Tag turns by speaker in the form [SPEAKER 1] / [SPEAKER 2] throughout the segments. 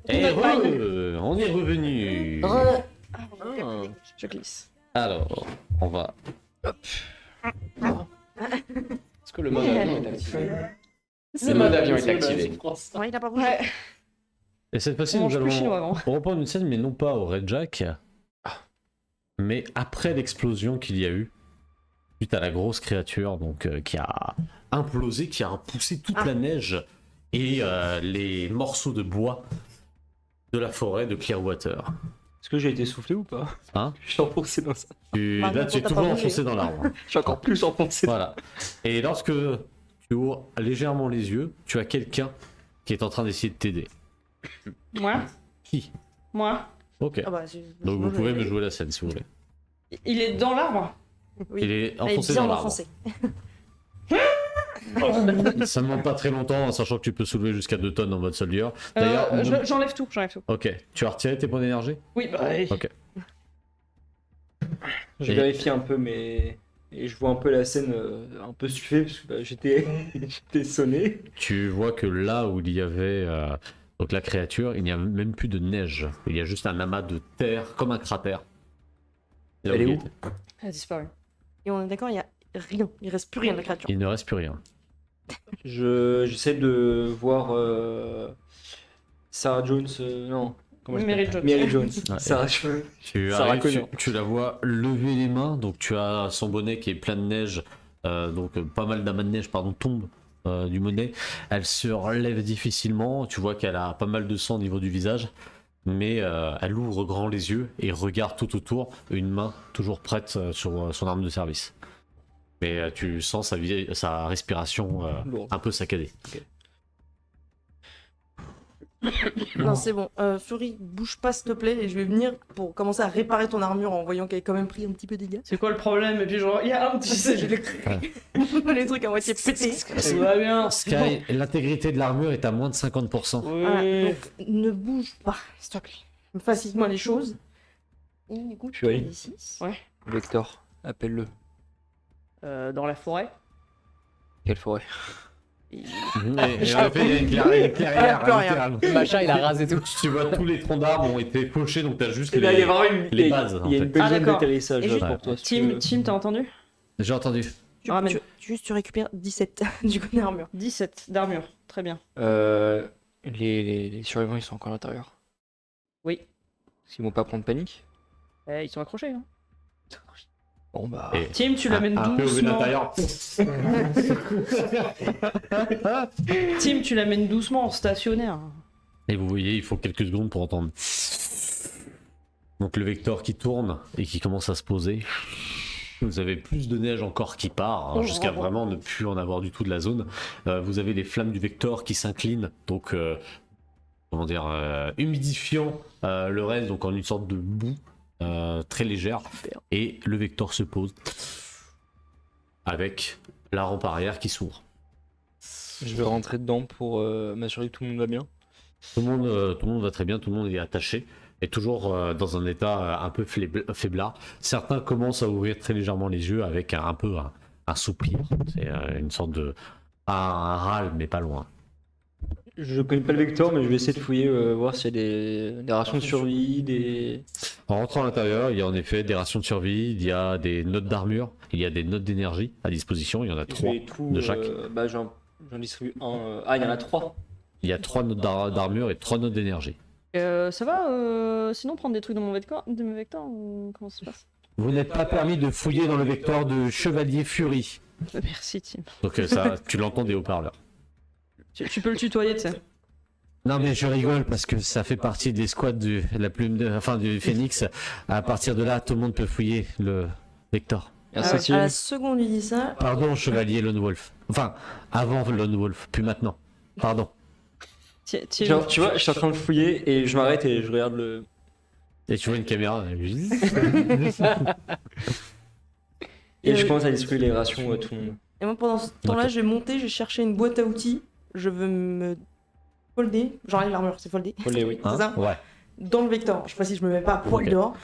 [SPEAKER 1] Et on est revenu.
[SPEAKER 2] Je glisse.
[SPEAKER 1] Alors, on va.
[SPEAKER 3] Est-ce que le mode avion est activé?
[SPEAKER 2] C'est
[SPEAKER 3] Le mode avion est activé.
[SPEAKER 2] Ouais, il a pas bougé.
[SPEAKER 4] Ouais.
[SPEAKER 1] Et cette fois-ci,
[SPEAKER 4] On
[SPEAKER 1] nous
[SPEAKER 4] mange plus chinois
[SPEAKER 1] allons
[SPEAKER 4] avant.
[SPEAKER 1] reprendre une scène, mais non pas au Red Jack, mais après l'explosion qu'il y a eu, suite à la grosse créature donc, qui a implosé, qui a poussé toute la neige et les morceaux de bois de la forêt de Clearwater.
[SPEAKER 3] Est-ce que j'ai été soufflé ou pas?
[SPEAKER 1] Hein?
[SPEAKER 3] Je suis enfoncé dans ça.
[SPEAKER 2] Bah,
[SPEAKER 1] Là, tu es
[SPEAKER 2] t'as
[SPEAKER 1] toujours
[SPEAKER 2] pas bougé.
[SPEAKER 1] enfoncé dans l'arbre.
[SPEAKER 3] Je suis encore plus enfoncé.
[SPEAKER 1] Voilà. Et lorsque tu ouvres légèrement les yeux, tu as quelqu'un qui est en train d'essayer de t'aider.
[SPEAKER 4] Moi.
[SPEAKER 1] Qui?
[SPEAKER 4] Moi.
[SPEAKER 1] Ok.
[SPEAKER 2] Ah bah,
[SPEAKER 1] Donc vous pouvez me jouer la scène si vous voulez.
[SPEAKER 4] Il est dans l'arbre.
[SPEAKER 2] Oui.
[SPEAKER 1] Il est
[SPEAKER 2] Elle est
[SPEAKER 1] enfoncé
[SPEAKER 2] bien
[SPEAKER 1] dans l'arbre.
[SPEAKER 2] enfoncée.
[SPEAKER 1] Ça ne demande pas très longtemps, en sachant que tu peux soulever jusqu'à 2 tonnes en mode soldier. D'ailleurs,
[SPEAKER 4] J'enlève tout, j'enlève tout.
[SPEAKER 1] ok. Tu as retiré tes points d'énergie?
[SPEAKER 4] Oui, bah oui.
[SPEAKER 1] Ok.
[SPEAKER 3] Je
[SPEAKER 1] Et-
[SPEAKER 3] vérifie un peu, mais. Et je vois un peu la scène un peu suivie, parce que j'étais j'étais sonné.
[SPEAKER 1] Tu vois que là où il y avait donc la créature, il n'y a même plus de neige. Il y a juste un amas de terre, comme un cratère. Là
[SPEAKER 3] Elle est
[SPEAKER 1] il
[SPEAKER 3] où?
[SPEAKER 1] était.
[SPEAKER 4] Elle a disparu.
[SPEAKER 2] Et on est d'accord, il y a rien. Il reste plus rien de la créature.
[SPEAKER 1] Il ne reste plus rien.
[SPEAKER 3] J'essaie de voir Sarah Jones. Non. Comment elle
[SPEAKER 4] Mary
[SPEAKER 3] s'appelle?
[SPEAKER 4] Jones.
[SPEAKER 3] Mary Jones.
[SPEAKER 1] Ouais.
[SPEAKER 3] Sarah Jones.
[SPEAKER 1] Tu,
[SPEAKER 3] Sarah
[SPEAKER 1] arrives,
[SPEAKER 3] Connor.
[SPEAKER 1] tu la vois lever les mains, donc tu as son bonnet qui est plein de neige, pas mal d'amas de neige tombe du bonnet. Elle se relève difficilement, tu vois qu'elle a pas mal de sang au niveau du visage, mais elle ouvre grand les yeux et regarde tout autour, une main toujours prête sur son arme de service. Mais tu sens sa respiration
[SPEAKER 3] Lourde.
[SPEAKER 1] un peu saccadée.
[SPEAKER 2] Non, c'est bon. Fury, bouge pas s'il te plaît et je vais venir pour commencer à réparer ton armure en voyant qu'elle a quand même pris un petit peu de dégâts.
[SPEAKER 4] C'est quoi le problème? Et puis je regarde, tu sais, j'ai les...
[SPEAKER 2] Les trucs à moitié pétés.
[SPEAKER 4] Tout va bien.
[SPEAKER 1] Sky, l'intégrité de l'armure est à moins de 50%.
[SPEAKER 2] Voilà,
[SPEAKER 4] Oui.
[SPEAKER 2] donc ne bouge pas, s'il te plaît. Facilite-moi les choses. Et du coup,
[SPEAKER 3] Fury.
[SPEAKER 2] tu as 6.
[SPEAKER 4] Ouais.
[SPEAKER 3] Vector, appelle-le.
[SPEAKER 4] Dans la forêt.
[SPEAKER 3] Quelle forêt?
[SPEAKER 1] Et en effet, il y a une clairière,
[SPEAKER 2] plus rien.
[SPEAKER 1] littéralement.
[SPEAKER 3] Le machin, il a rasé tout.
[SPEAKER 1] Tu vois, tous les troncs d'arbres ont été fauchés, donc t'as juste
[SPEAKER 3] Eh ben, il y a
[SPEAKER 1] les...
[SPEAKER 3] vraiment une,
[SPEAKER 1] les bases,
[SPEAKER 3] il y a
[SPEAKER 1] en
[SPEAKER 3] une
[SPEAKER 1] fait.
[SPEAKER 3] belle
[SPEAKER 4] Ah,
[SPEAKER 3] zone
[SPEAKER 4] d'accord.
[SPEAKER 3] d'atterrissage
[SPEAKER 2] Et juste-
[SPEAKER 3] pour toi. si tu veux.
[SPEAKER 4] Tim, t'as entendu?
[SPEAKER 1] J'ai entendu.
[SPEAKER 4] Ramène.
[SPEAKER 2] Juste, tu récupères 17 du coup d'armure.
[SPEAKER 4] 17 d'armure. Très bien.
[SPEAKER 3] Les survivants, ils sont encore à l'intérieur.
[SPEAKER 4] Oui.
[SPEAKER 3] Est-ce qu'ils vont pas prendre panique?
[SPEAKER 4] Ils sont accrochés. Hein.
[SPEAKER 3] Bon bah.
[SPEAKER 1] Et
[SPEAKER 4] Tim, tu l'amènes
[SPEAKER 1] un peu au bout de
[SPEAKER 4] doucement.
[SPEAKER 1] l'intérieur.
[SPEAKER 4] Tim, tu l'amènes doucement en stationnaire.
[SPEAKER 1] Et vous voyez, il faut quelques secondes pour entendre. Donc le vecteur qui tourne et qui commence à se poser. Vous avez plus de neige encore qui part, hein, jusqu'à vraiment ne plus en avoir du tout de la zone. Vous avez les flammes du vecteur qui s'inclinent, donc comment dire, humidifiant le reste, donc en une sorte de boue très légère.
[SPEAKER 3] Super.
[SPEAKER 1] Et le vecteur se pose avec la rampe arrière qui s'ouvre.
[SPEAKER 3] Je vais rentrer dedans pour m'assurer que tout le monde va bien.
[SPEAKER 1] Tout le monde va très bien, tout le monde est attaché. Et toujours dans un état un peu faiblard. Certains commencent à ouvrir très légèrement les yeux avec un peu un soupir. C'est une sorte de... un râle, mais pas loin.
[SPEAKER 3] Je connais pas le vecteur, mais je vais essayer de fouiller, voir s'il y a des rations de survie, des.
[SPEAKER 1] En rentrant à l'intérieur, il y a en effet des rations de survie, il y a des notes d'armure, il y a des notes d'énergie à disposition, il y en a
[SPEAKER 3] Je
[SPEAKER 1] 3
[SPEAKER 3] vais tout,
[SPEAKER 1] de chaque.
[SPEAKER 3] Bah, j'en distribue un. Ah, il y en a 3.
[SPEAKER 1] Il y a 3 notes d'armure et 3 notes d'énergie.
[SPEAKER 4] Ça va sinon prendre des trucs dans mon vecteur, ou comment ça se passe?
[SPEAKER 1] Vous n'êtes pas permis de fouiller dans le vecteur de Chevalier Fury.
[SPEAKER 4] Merci Tim.
[SPEAKER 1] Donc ça, tu l'entends des haut-parleurs.
[SPEAKER 4] Tu peux le tutoyer, tu sais.
[SPEAKER 1] Non mais je rigole parce que ça fait partie des squads du Phoenix. À partir de là, tout le monde peut fouiller le vecteur.
[SPEAKER 3] Merci.
[SPEAKER 2] À la seconde, il dit ça.
[SPEAKER 1] Pardon, Chevalier Lone Wolf. Enfin, avant Lone Wolf, puis maintenant. Pardon.
[SPEAKER 3] Genre, tu vois, je suis en train de fouiller et je m'arrête et je regarde le.
[SPEAKER 1] Et tu vois une caméra.
[SPEAKER 3] Et je commence à distribuer les rations à tout le monde.
[SPEAKER 2] Et moi, pendant ce temps-là,
[SPEAKER 1] Ok.
[SPEAKER 2] j'ai monté, j'ai cherché une boîte à outils. Je veux me folder. J'enlève l'armure, c'est folder.
[SPEAKER 3] Folder, oui.
[SPEAKER 2] C'est ça
[SPEAKER 1] Ouais.
[SPEAKER 2] Dans le vecteur. Je précise, je me mets pas à poil
[SPEAKER 1] Ok.
[SPEAKER 2] dehors.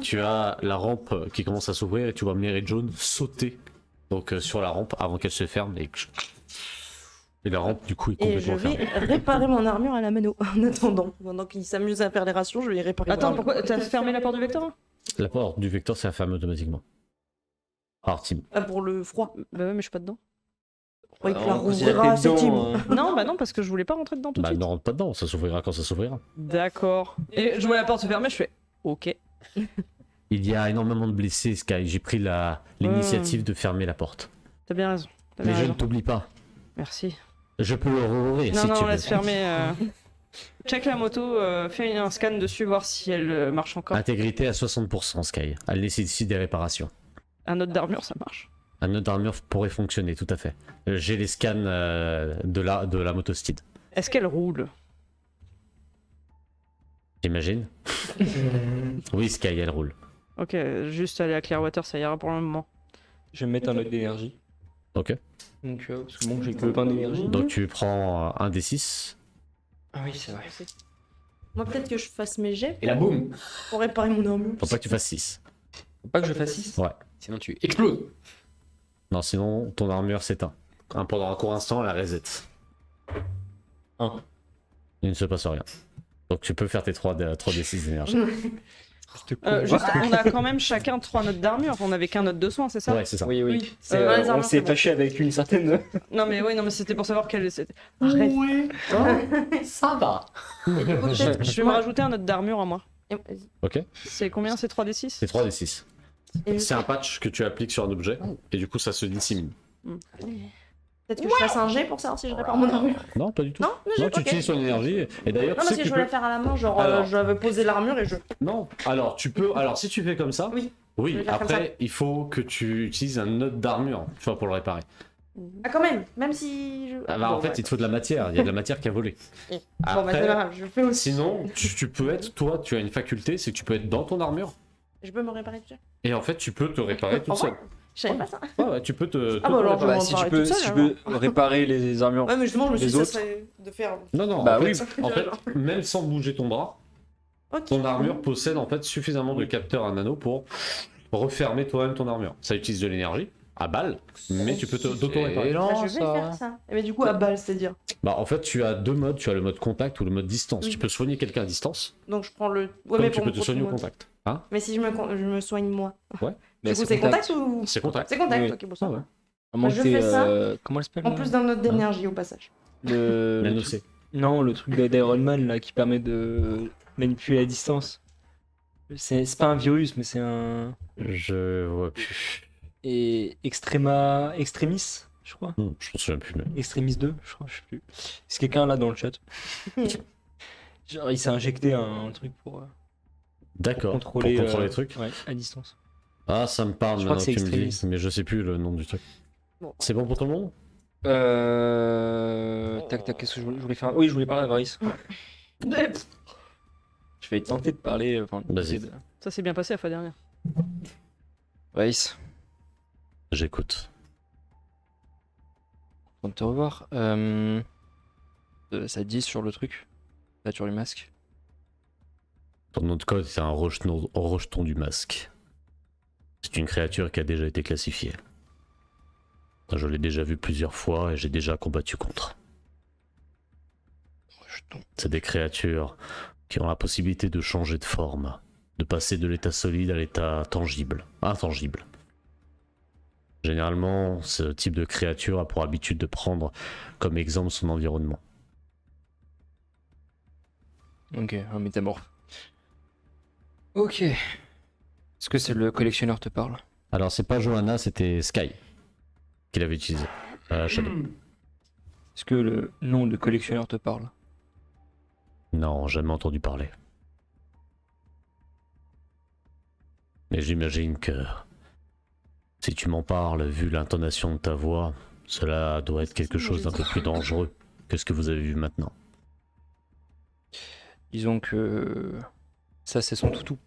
[SPEAKER 1] Tu as la rampe qui commence à s'ouvrir et tu vois Mary Jane sauter donc sur la rampe avant qu'elle se ferme et Et la rampe, du coup, est
[SPEAKER 2] Et je
[SPEAKER 1] complètement
[SPEAKER 2] vais
[SPEAKER 1] fermée.
[SPEAKER 2] réparer mon armure à la mano. En attendant, pendant qu'il s'amuse à faire les rations, je vais réparer mon
[SPEAKER 4] Attends,
[SPEAKER 2] armure.
[SPEAKER 4] pourquoi t'as fermé la porte du Vector?
[SPEAKER 1] La porte du Vector, c'est fermé automatiquement. Alors, Tim.
[SPEAKER 2] Ah, pour le froid.
[SPEAKER 4] Bah ouais, mais je suis pas dedans.
[SPEAKER 2] Ouais, il te la
[SPEAKER 3] On considère que
[SPEAKER 2] rouvrira,
[SPEAKER 3] t'es
[SPEAKER 2] c'est
[SPEAKER 3] dedans,
[SPEAKER 2] Tim.
[SPEAKER 4] Non, bah non, parce que je voulais pas rentrer dedans tout de
[SPEAKER 1] Bah,
[SPEAKER 4] suite.
[SPEAKER 1] ne rentre pas dedans, ça s'ouvrira quand ça s'ouvrira.
[SPEAKER 4] D'accord. Et je vois la porte se fermer, je fais ok.
[SPEAKER 1] Il y a énormément de blessés, Sky. J'ai pris l'initiative de fermer la porte.
[SPEAKER 4] T'as bien raison. T'as
[SPEAKER 1] Mais
[SPEAKER 4] bien
[SPEAKER 1] je ne
[SPEAKER 4] raison.
[SPEAKER 1] t'oublie pas.
[SPEAKER 4] Merci.
[SPEAKER 1] Je peux le rouvrir
[SPEAKER 4] Non,
[SPEAKER 1] si
[SPEAKER 4] non,
[SPEAKER 1] tu veux.
[SPEAKER 4] laisse fermer. Check la moto, fais un scan dessus, voir si elle marche encore.
[SPEAKER 1] Intégrité à 60%, Sky. Elle nécessite des réparations.
[SPEAKER 4] Un autre d'armure, ça marche.
[SPEAKER 1] Un autre armure pourrait fonctionner, tout à fait. J'ai les scans de la motostide.
[SPEAKER 4] Est-ce qu'elle roule?
[SPEAKER 1] J'imagine. Oui, Sky, elle roule.
[SPEAKER 4] Ok, juste aller à Clearwater, ça ira pour le moment.
[SPEAKER 3] Je vais me mettre un autre d'énergie.
[SPEAKER 1] Ok.
[SPEAKER 3] Donc, parce que bon, j'ai que 20 d'énergie.
[SPEAKER 1] Donc tu prends un D6.
[SPEAKER 3] Ah oui, c'est vrai.
[SPEAKER 2] Moi, peut-être que je fasse mes jets
[SPEAKER 3] Et là, boum.
[SPEAKER 2] pour réparer mon armure.
[SPEAKER 1] Faut pas que tu fasses 6.
[SPEAKER 3] Faut pas que je fasse 6.
[SPEAKER 1] Ouais.
[SPEAKER 5] Sinon tu exploses.
[SPEAKER 1] Non, sinon ton armure s'éteint. Pendant un court instant, elle reset.
[SPEAKER 3] 1.
[SPEAKER 1] Il ne se passe rien. Donc tu peux faire tes 3 D6 d'énergie.
[SPEAKER 4] Juste, on a quand même chacun 3 notes d'armure. On avait qu'un note de soin, c'est ça?
[SPEAKER 1] Ouais, c'est ça.
[SPEAKER 3] Oui, oui.
[SPEAKER 2] Oui.
[SPEAKER 3] C'est,
[SPEAKER 2] Dans les
[SPEAKER 3] on
[SPEAKER 2] armures,
[SPEAKER 3] s'est
[SPEAKER 2] c'est bon.
[SPEAKER 3] fâché avec une certaine.
[SPEAKER 4] Non, mais oui, non, mais c'était pour savoir quelle c'était. Arrête.
[SPEAKER 5] Oui, ça va.
[SPEAKER 2] Et du coup, peut-être
[SPEAKER 4] Je vais me rajouter un note d'armure à moi.
[SPEAKER 2] Et-
[SPEAKER 1] Ok.
[SPEAKER 4] C'est combien? C'est 3d6?
[SPEAKER 1] C'est 3 D6.
[SPEAKER 2] et-
[SPEAKER 1] C'est un patch que tu appliques sur un objet et du coup ça se dissémine.
[SPEAKER 2] Peut-être que je fasse un jet pour savoir si je répare mon armure.
[SPEAKER 1] Non, pas du tout.
[SPEAKER 2] Non,
[SPEAKER 1] Non,
[SPEAKER 2] ok.
[SPEAKER 1] tu utilises ton énergie. Et d'ailleurs,
[SPEAKER 2] Non,
[SPEAKER 1] tu
[SPEAKER 2] parce
[SPEAKER 1] sais
[SPEAKER 2] que
[SPEAKER 1] que
[SPEAKER 2] je
[SPEAKER 1] tu
[SPEAKER 2] voulais
[SPEAKER 1] peux...
[SPEAKER 2] faire à la main, genre
[SPEAKER 1] Alors.
[SPEAKER 2] j'avais posé l'armure et je.
[SPEAKER 1] Non. Alors, tu peux. Alors, si tu fais comme ça.
[SPEAKER 2] Oui. Je
[SPEAKER 1] Oui.
[SPEAKER 2] vais faire comme
[SPEAKER 1] Après, il faut que tu utilises un autre d'armure, tu vois, pour le réparer.
[SPEAKER 2] Ah, quand même si je.
[SPEAKER 1] Ah bah, en
[SPEAKER 2] Bon,
[SPEAKER 1] fait,
[SPEAKER 2] ouais.
[SPEAKER 1] il te faut de la matière. Il y a de la matière qui a volé.
[SPEAKER 2] Bon, bah, c'est pas
[SPEAKER 1] Après,
[SPEAKER 2] grave, je fais aussi.
[SPEAKER 1] sinon, tu peux être. Toi, tu as une faculté, c'est que tu peux être dans ton armure.
[SPEAKER 2] Je peux me réparer tout seul.
[SPEAKER 1] Et en fait, tu peux te réparer toute
[SPEAKER 2] En vrai
[SPEAKER 1] seule.
[SPEAKER 2] Je savais pas ça.
[SPEAKER 1] Ouais, ouais, tu peux te.
[SPEAKER 2] Ah bah alors, je vais
[SPEAKER 3] Bah,
[SPEAKER 2] m'en
[SPEAKER 3] si tu
[SPEAKER 2] parler
[SPEAKER 3] peux,
[SPEAKER 2] toute seule,
[SPEAKER 3] si tu
[SPEAKER 2] alors.
[SPEAKER 3] peux réparer les armures.
[SPEAKER 2] Ouais, mais justement, je me suis
[SPEAKER 3] Les
[SPEAKER 2] dit, ça
[SPEAKER 3] autres.
[SPEAKER 2] serait de faire.
[SPEAKER 1] Non, non,
[SPEAKER 3] Bah
[SPEAKER 1] en,
[SPEAKER 3] oui.
[SPEAKER 1] fait, en fait, même sans bouger ton bras,
[SPEAKER 2] Ok.
[SPEAKER 1] ton armure possède en fait suffisamment de capteurs à nano pour refermer toi-même ton armure. Ça utilise de l'énergie à balle, mais tu peux d'auto-réparer.
[SPEAKER 2] Bah,
[SPEAKER 5] Excellent,
[SPEAKER 2] je vais faire ça. Mais du coup, à balle, c'est-à-dire.
[SPEAKER 1] Bah, en fait, tu as 2 modes. Tu as le mode contact ou le mode distance.
[SPEAKER 2] Oui.
[SPEAKER 1] Tu peux soigner quelqu'un à distance,
[SPEAKER 2] Donc je prends le. Ouais,
[SPEAKER 1] comme
[SPEAKER 2] mais
[SPEAKER 1] tu
[SPEAKER 2] pour
[SPEAKER 1] peux te soigner au
[SPEAKER 2] moi.
[SPEAKER 1] contact. Hein?
[SPEAKER 2] Mais si je me soigne moi.
[SPEAKER 3] Mais
[SPEAKER 2] Du coup, c'est contact ou.
[SPEAKER 1] C'est contact.
[SPEAKER 2] C'est contact,
[SPEAKER 3] Oui.
[SPEAKER 2] ok, bon ça.
[SPEAKER 1] Ah ouais.
[SPEAKER 2] va.
[SPEAKER 3] À moins
[SPEAKER 2] je
[SPEAKER 3] que t'aies,
[SPEAKER 2] fais ça.
[SPEAKER 3] Comment elle s'appelle
[SPEAKER 2] En
[SPEAKER 3] là
[SPEAKER 2] plus d'un autre d'énergie au passage.
[SPEAKER 3] le...
[SPEAKER 1] Nano
[SPEAKER 3] truc-
[SPEAKER 1] C.
[SPEAKER 3] Non, le truc d'Iron Man là qui permet de manipuler à distance. C'est pas un virus, mais c'est un.
[SPEAKER 1] Je vois plus.
[SPEAKER 3] Et Extremis, je crois.
[SPEAKER 1] Je me souviens plus. Mais...
[SPEAKER 3] Extremis 2, je crois, je sais plus. C'est quelqu'un là dans le chat. Genre, il s'est injecté un truc pour
[SPEAKER 1] D'accord. Pour
[SPEAKER 3] contrôler,
[SPEAKER 1] contrôler les trucs.
[SPEAKER 3] ouais, à distance.
[SPEAKER 1] Ah, ça me parle
[SPEAKER 3] Je crois
[SPEAKER 1] maintenant
[SPEAKER 3] que
[SPEAKER 1] que
[SPEAKER 3] c'est
[SPEAKER 1] tu me dis,
[SPEAKER 3] Extremis.
[SPEAKER 1] mais je sais plus le nom du truc.
[SPEAKER 2] Bon.
[SPEAKER 1] C'est bon pour tout le monde?
[SPEAKER 3] Tac, tac, qu'est-ce que je voulais faire? Oui, je voulais parler à Varys. Je vais tenter de parler. Enfin,
[SPEAKER 1] Vas-y.
[SPEAKER 3] essayer de-
[SPEAKER 4] Ça s'est bien passé la fois dernière.
[SPEAKER 3] Varys,
[SPEAKER 1] J'écoute.
[SPEAKER 3] content de te revoir. Ça dit sur le truc, la nature du masque.
[SPEAKER 1] Ton nom de code, c'est un rejeton du masque. C'est une créature qui a déjà été classifiée. Je l'ai déjà vu plusieurs fois et j'ai déjà combattu contre. C'est des créatures qui ont la possibilité de changer de forme, de passer de l'état solide à l'état tangible, intangible. Généralement, ce type de créature a pour habitude de prendre comme exemple son environnement.
[SPEAKER 3] Ok, un métamorphe. Ok. Est-ce que c'est le collectionneur te parle?
[SPEAKER 1] Alors c'est pas Johanna, c'était Sky qui l'avait utilisé. Shadow.
[SPEAKER 3] Est-ce que le nom de collectionneur te parle?
[SPEAKER 1] Non, jamais entendu parler. Mais j'imagine que si tu m'en parles, vu l'intonation de ta voix, cela doit être quelque chose d'un peu plus dangereux que ce que vous avez vu maintenant.
[SPEAKER 3] Disons que ça c'est son toutou.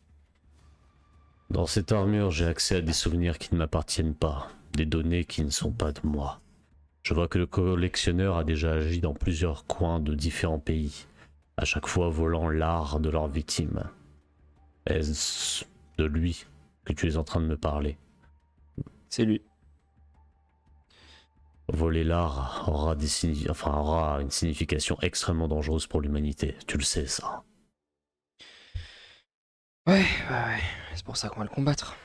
[SPEAKER 1] Dans cette armure, j'ai accès à des souvenirs qui ne m'appartiennent pas, des données qui ne sont pas de moi. Je vois que le collectionneur a déjà agi dans plusieurs coins de différents pays, à chaque fois volant l'art de leurs victimes. Est-ce de lui que tu es en train de me parler?
[SPEAKER 3] C'est lui.
[SPEAKER 1] Voler l'art aura une signification extrêmement dangereuse pour l'humanité. Tu le sais, ça.
[SPEAKER 3] Ouais. C'est pour ça qu'on va le combattre.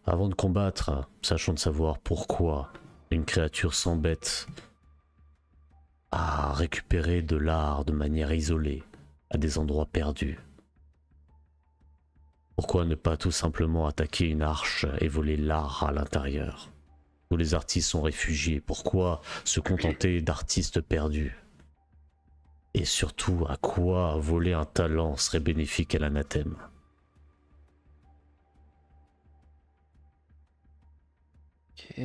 [SPEAKER 1] Avant de combattre, sachons de savoir pourquoi une créature s'embête à récupérer de l'art de manière isolée, à des endroits perdus. Pourquoi ne pas tout simplement attaquer une arche et voler l'art à l'intérieur? Tous les artistes sont réfugiés, pourquoi se contenter d'artistes perdus? Et surtout, à quoi voler un talent serait bénéfique à l'anathème?
[SPEAKER 3] Ok.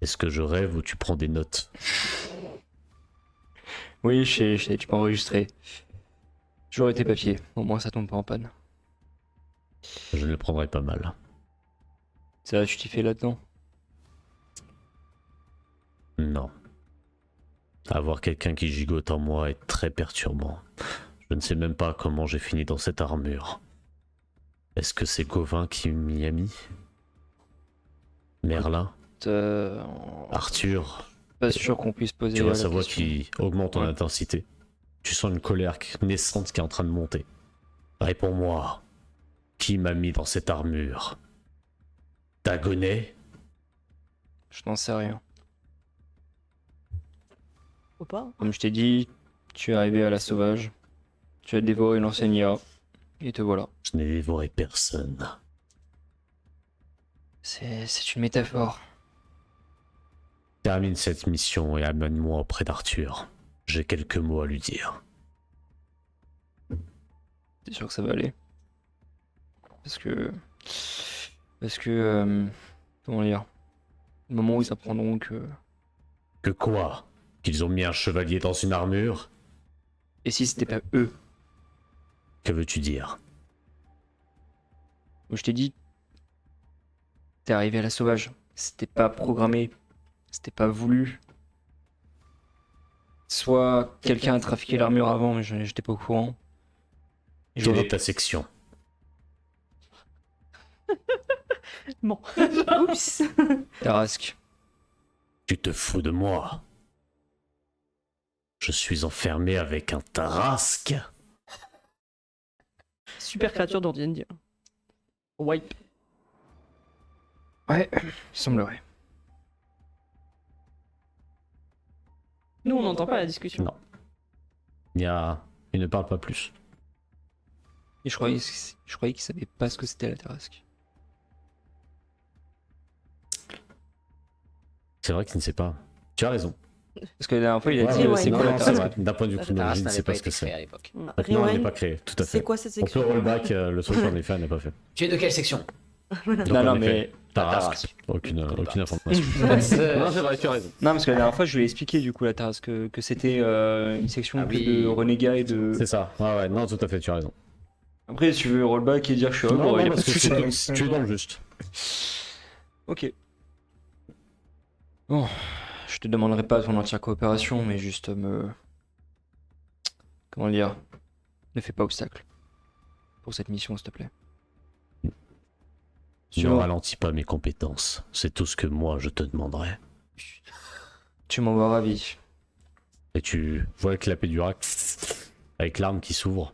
[SPEAKER 1] Est-ce que je rêve ou tu prends des notes?
[SPEAKER 3] Oui, je sais, tu peux enregistrer. J'aurai tes papiers, au moins ça tombe pas en panne.
[SPEAKER 1] Je ne le prendrai pas mal.
[SPEAKER 3] Ça, tu t'y fais là-dedans?
[SPEAKER 1] Non. Avoir quelqu'un qui gigote en moi est très perturbant. Je ne sais même pas comment j'ai fini dans cette armure. Est-ce que c'est Gauvin qui m'y a mis? Merlin? Arthur?
[SPEAKER 3] Pas sûr qu'on puisse poser
[SPEAKER 1] Tu vois
[SPEAKER 3] la
[SPEAKER 1] sa voix
[SPEAKER 3] question.
[SPEAKER 1] qui augmente en
[SPEAKER 3] Ouais.
[SPEAKER 1] intensité. Tu sens une colère naissante qui est en train de monter. Réponds-moi. Qui m'a mis dans cette armure? Dagonet?
[SPEAKER 3] Je n'en sais rien.
[SPEAKER 2] Faut pas.
[SPEAKER 3] Comme je t'ai dit, tu es arrivé à la sauvage. Tu as dévoré l'ancienne IA. Et te voilà.
[SPEAKER 1] Je n'ai dévoré personne.
[SPEAKER 3] C'est une métaphore.
[SPEAKER 1] Termine cette mission et amène-moi auprès d'Arthur. J'ai quelques mots à lui dire.
[SPEAKER 3] T'es sûr que ça va aller? Parce que... comment dire? Le moment où ils apprendront que...
[SPEAKER 1] Que quoi? Qu'ils ont mis un chevalier dans une armure?
[SPEAKER 3] Et si c'était pas eux?
[SPEAKER 1] Que veux-tu dire?
[SPEAKER 3] Moi, je t'ai dit... T'es arrivé à la sauvage. C'était pas programmé. C'était pas voulu. Soit quelqu'un a trafiqué l'armure avant, mais j'étais pas au courant. Et
[SPEAKER 1] Quelle
[SPEAKER 3] j'aurais-
[SPEAKER 1] est ta section?
[SPEAKER 4] Bon.
[SPEAKER 2] Oups.
[SPEAKER 3] Tarasque.
[SPEAKER 1] Tu te fous de moi? Je suis enfermé avec un Tarasque?
[SPEAKER 4] Super créature dans D&D. Wipe.
[SPEAKER 3] Ouais, il semblerait.
[SPEAKER 4] Nous, on n'entend pas la discussion.
[SPEAKER 1] Non. Il ne parle pas plus.
[SPEAKER 3] Et je croyais qu'ils savaient pas ce que c'était la Tarasque.
[SPEAKER 1] C'est vrai qu'il ne sait pas. Tu as raison.
[SPEAKER 3] Parce que la dernière fois, il a
[SPEAKER 1] Ouais,
[SPEAKER 3] dit
[SPEAKER 2] ouais,
[SPEAKER 3] c'est
[SPEAKER 2] non,
[SPEAKER 3] quoi la
[SPEAKER 1] non, c'est
[SPEAKER 3] Tarasque?
[SPEAKER 1] vrai. D'un point de vue
[SPEAKER 5] La
[SPEAKER 1] chronologique, je ne
[SPEAKER 5] Taras
[SPEAKER 1] sais
[SPEAKER 5] n'avait
[SPEAKER 1] pas
[SPEAKER 5] pas
[SPEAKER 1] ce que
[SPEAKER 5] été créée
[SPEAKER 1] c'est.
[SPEAKER 5] à l'époque.
[SPEAKER 1] Non, elle n'est pas créée, tout à
[SPEAKER 2] C'est
[SPEAKER 1] fait.
[SPEAKER 2] quoi cette
[SPEAKER 1] On peut
[SPEAKER 2] section
[SPEAKER 1] rollback le truc en effet, elle n'est pas fait.
[SPEAKER 5] Tu es de quelle section?
[SPEAKER 1] Donc,
[SPEAKER 3] Non,
[SPEAKER 1] en
[SPEAKER 3] non,
[SPEAKER 1] effet,
[SPEAKER 3] mais...
[SPEAKER 1] Tarasque, aucune information. Non,
[SPEAKER 5] C'est-
[SPEAKER 1] c'est vrai, tu as raison.
[SPEAKER 3] Non, parce que la dernière fois, je lui ai expliqué du coup la Tarasque, que c'était une section
[SPEAKER 5] Ah
[SPEAKER 3] que
[SPEAKER 5] oui.
[SPEAKER 3] de renégats et de...
[SPEAKER 1] C'est ça. Ouais, non, tout à fait, tu as raison.
[SPEAKER 3] Après, si tu veux rollback et dire que je suis
[SPEAKER 1] Non,
[SPEAKER 3] ogre,
[SPEAKER 1] non,
[SPEAKER 3] y a pas
[SPEAKER 1] parce
[SPEAKER 3] de
[SPEAKER 1] que
[SPEAKER 3] souci.
[SPEAKER 1] tu es dans le juste.
[SPEAKER 3] Ok. Bon, je te demanderai pas ton entière coopération, mais juste me... Comment dire? Ne fais pas obstacle. Pour cette mission, s'il te plaît.
[SPEAKER 1] Ne
[SPEAKER 3] Sinon,
[SPEAKER 1] ralentis pas mes compétences. C'est tout ce que moi je te demanderai.
[SPEAKER 3] tu m'en vois ravi.
[SPEAKER 1] Et tu vois le clapet du rack avec l'arme qui s'ouvre,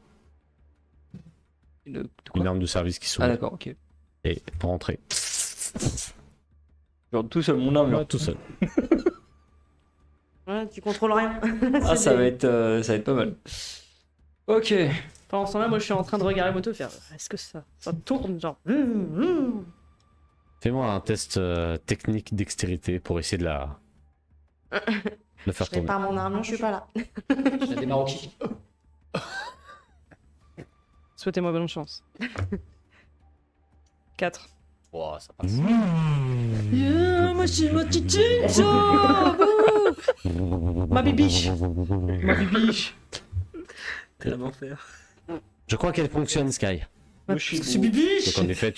[SPEAKER 3] De quoi?
[SPEAKER 1] une arme de service qui
[SPEAKER 3] Ah
[SPEAKER 1] s'ouvre
[SPEAKER 3] d'accord, ok.
[SPEAKER 1] et rentrer.
[SPEAKER 3] Genre tout seul, mon arme.
[SPEAKER 1] Ouais, tout seul.
[SPEAKER 2] Ouais, tu contrôles rien.
[SPEAKER 3] Ah,
[SPEAKER 2] C'est
[SPEAKER 3] ça
[SPEAKER 2] des-
[SPEAKER 3] va être pas mal. Ok.
[SPEAKER 4] Pendant ce temps-là, moi, je suis en train de regarder la moto et faire. Est-ce que ça tourne, genre.
[SPEAKER 1] Fais-moi un test technique dextérité pour essayer de la faire
[SPEAKER 2] Je
[SPEAKER 1] tourner.
[SPEAKER 2] répare mon armure, je suis pas là.
[SPEAKER 5] Il y a des Maroquis.
[SPEAKER 4] Souhaitez-moi bonne chance. 4.
[SPEAKER 5] Oh, ça passe.
[SPEAKER 2] Moi, je suis
[SPEAKER 4] Ma bibiche. Ma bibiche.
[SPEAKER 3] Quel enfer.
[SPEAKER 1] Je crois qu'elle fonctionne, Sky.
[SPEAKER 3] Moi, je suis
[SPEAKER 4] bibiche.
[SPEAKER 1] Donc en effet,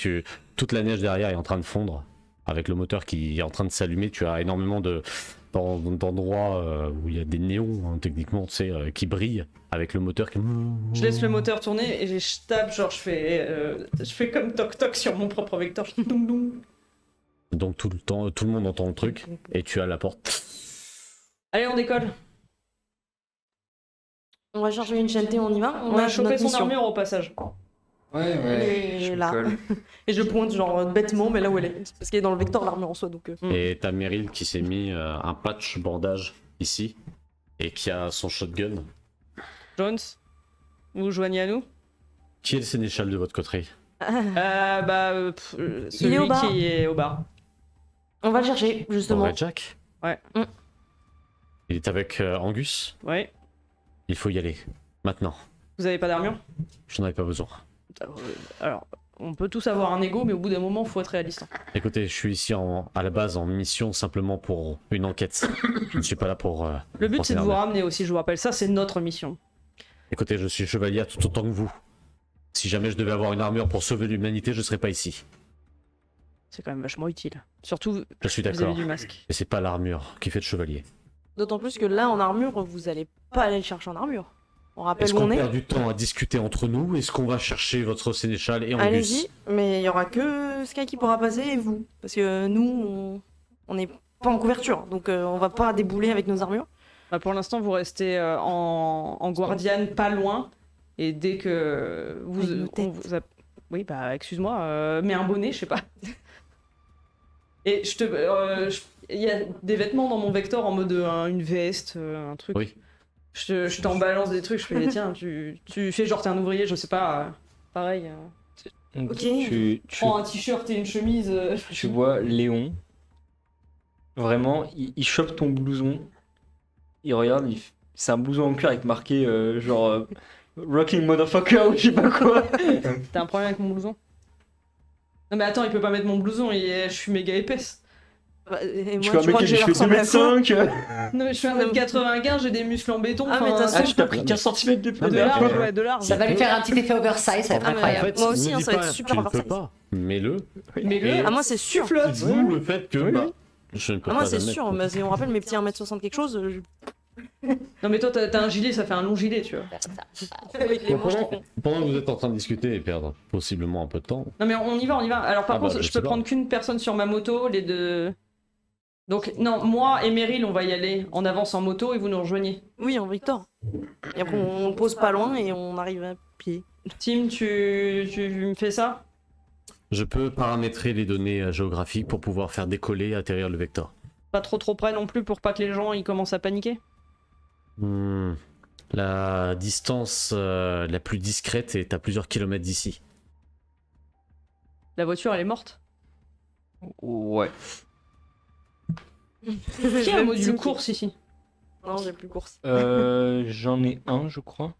[SPEAKER 1] toute la neige derrière est en train de fondre. Avec le moteur qui est en train de s'allumer, tu as énormément d'endroits où il y a des néons, hein, techniquement, tu sais, qui brillent avec le moteur qui...
[SPEAKER 4] Je laisse le moteur tourner et je tape, genre je fais comme toc toc sur mon propre vecteur. Je doum, doum.
[SPEAKER 1] Donc tout le monde entend le truc et tu as la porte.
[SPEAKER 4] Allez, on décolle.
[SPEAKER 2] On va chercher une chaîne, on y va.
[SPEAKER 4] On a chopé
[SPEAKER 2] notre
[SPEAKER 4] son
[SPEAKER 2] mission.
[SPEAKER 4] armure au passage.
[SPEAKER 3] Ouais,
[SPEAKER 2] Et
[SPEAKER 3] je me
[SPEAKER 2] là.
[SPEAKER 3] colle.
[SPEAKER 2] Et je pointe genre bêtement, mais là où elle est. Parce qu'elle est dans le vecteur, l'armure en soi. Donc,
[SPEAKER 1] Et t'as Meryl qui s'est mis un patch bandage ici et qui a son shotgun.
[SPEAKER 4] Jones, vous joignez à nous?
[SPEAKER 1] Qui est le sénéchal de votre côté?
[SPEAKER 4] Celui
[SPEAKER 2] au bar.
[SPEAKER 4] qui est au bar.
[SPEAKER 2] On va le chercher, justement.
[SPEAKER 1] Red Jack?
[SPEAKER 4] Ouais.
[SPEAKER 1] Il est avec Angus.
[SPEAKER 4] Ouais.
[SPEAKER 1] Il faut y aller. Maintenant.
[SPEAKER 4] Vous avez pas d'armure?
[SPEAKER 1] J'en avais pas besoin.
[SPEAKER 4] Alors, on peut tous avoir un ego, mais au bout d'un moment, faut être réaliste.
[SPEAKER 1] Écoutez, je suis ici à la base en mission simplement pour une enquête. Je ne suis pas là pour...
[SPEAKER 4] Le but,
[SPEAKER 1] pour
[SPEAKER 4] c'est de vous
[SPEAKER 1] s'énerver.
[SPEAKER 4] ramener aussi, je vous rappelle. Ça, c'est notre mission.
[SPEAKER 1] Écoutez, je suis chevalier tout autant que vous. Si jamais je devais avoir une armure pour sauver l'humanité, je serais pas ici.
[SPEAKER 4] C'est quand même vachement utile. Surtout
[SPEAKER 1] Je suis
[SPEAKER 4] vis-à-vis
[SPEAKER 1] d'accord.
[SPEAKER 4] du masque.
[SPEAKER 1] Et c'est pas l'armure qui fait le chevalier.
[SPEAKER 2] D'autant plus que là, en armure, vous allez pas aller le chercher en armure. On rappelle
[SPEAKER 1] Est-ce
[SPEAKER 2] où
[SPEAKER 1] qu'on
[SPEAKER 2] on est.
[SPEAKER 1] perd du temps à discuter entre nous? Est-ce qu'on va chercher votre sénéchal et Angus?
[SPEAKER 2] Allez-y, mais il y aura que Sky qui pourra passer et vous. Parce que nous, on n'est pas en couverture. Donc on va pas débouler avec nos armures.
[SPEAKER 4] Bah, pour l'instant, vous restez en guardiane pas loin. Et dès que vous.
[SPEAKER 2] Avec nos têtes.
[SPEAKER 4] on vous a- Oui, bah, excuse-moi, mets un bonnet, je sais pas. Et il y a des vêtements dans mon vecteur en mode une veste, un truc.
[SPEAKER 1] Oui.
[SPEAKER 4] Je t'en balance des trucs, je fais tiens, tu fais genre t'es un ouvrier, je sais pas, pareil.
[SPEAKER 3] Donc,
[SPEAKER 2] Ok.
[SPEAKER 3] tu
[SPEAKER 4] Prends un t-shirt et une chemise.
[SPEAKER 3] tu vois Léon, vraiment, il chope ton blouson, il regarde, c'est un blouson en cuir avec marqué Rocking Motherfucker ou je sais pas quoi.
[SPEAKER 4] T'as un problème avec mon blouson? Non mais attends, il peut pas mettre mon blouson, je suis méga épaisse.
[SPEAKER 2] Bah, et
[SPEAKER 3] Je
[SPEAKER 2] moi,
[SPEAKER 3] suis un
[SPEAKER 2] tu crois
[SPEAKER 3] mec
[SPEAKER 2] que
[SPEAKER 3] qui
[SPEAKER 2] je vais
[SPEAKER 3] fait
[SPEAKER 2] ressembler à quoi
[SPEAKER 3] 2m5.
[SPEAKER 4] Non mais je suis 1m95, j'ai des muscles en béton.
[SPEAKER 2] Ah, mais
[SPEAKER 4] enfin,
[SPEAKER 2] t'as ça.
[SPEAKER 3] Tu t'as pris 15 cm de plus.
[SPEAKER 1] Non,
[SPEAKER 4] de
[SPEAKER 1] mais
[SPEAKER 4] large,
[SPEAKER 1] après-
[SPEAKER 4] ouais, de large.
[SPEAKER 5] Ça va lui faire un petit effet oversize, ça va être
[SPEAKER 2] Ah, mais-
[SPEAKER 5] incroyable.
[SPEAKER 2] Moi aussi,
[SPEAKER 1] ne
[SPEAKER 2] hein,
[SPEAKER 1] dis
[SPEAKER 2] ça va
[SPEAKER 1] pas,
[SPEAKER 2] être super
[SPEAKER 1] tu ne peux
[SPEAKER 2] oversize.
[SPEAKER 1] pas. Mets-le.
[SPEAKER 4] Mais
[SPEAKER 1] Et-
[SPEAKER 4] le.
[SPEAKER 2] Ah, moi, c'est sûr.
[SPEAKER 4] flotte.
[SPEAKER 1] Dis-nous le fait que...
[SPEAKER 3] Oui,
[SPEAKER 1] bah,
[SPEAKER 3] oui.
[SPEAKER 1] je ne peux
[SPEAKER 2] Ah, moi,
[SPEAKER 1] pas
[SPEAKER 2] c'est
[SPEAKER 1] admettre.
[SPEAKER 2] sûr. Mais si on rappelle mes petits 1m60 quelque chose,
[SPEAKER 4] Non mais toi t'as un gilet, ça fait un long gilet, tu vois.
[SPEAKER 2] avec les manches qui font.
[SPEAKER 1] Pendant que vous êtes en train de discuter et perdre possiblement un peu de temps,
[SPEAKER 4] Non mais on y va, on y va. Alors par
[SPEAKER 1] Ah bah,
[SPEAKER 4] contre,
[SPEAKER 1] je
[SPEAKER 4] je
[SPEAKER 1] sais
[SPEAKER 4] peux
[SPEAKER 1] pas.
[SPEAKER 4] prendre qu'une personne sur ma moto, les deux. Donc non, moi et Meryl, on va y aller en avance en moto et vous nous rejoignez.
[SPEAKER 2] Oui, en Victor. Et après, on pose pas loin et on arrive à pied.
[SPEAKER 4] Tim, tu me fais ça?
[SPEAKER 1] je peux paramétrer les données géographiques pour pouvoir faire décoller et atterrir le vecteur.
[SPEAKER 4] Pas trop près non plus pour pas que les gens ils commencent à paniquer.
[SPEAKER 1] La distance la plus discrète est à plusieurs kilomètres d'ici.
[SPEAKER 4] La voiture elle est morte.
[SPEAKER 3] Ouais.
[SPEAKER 4] Qui a un module course ici?
[SPEAKER 2] Non, j'ai plus course.
[SPEAKER 3] J'en ai un, je crois.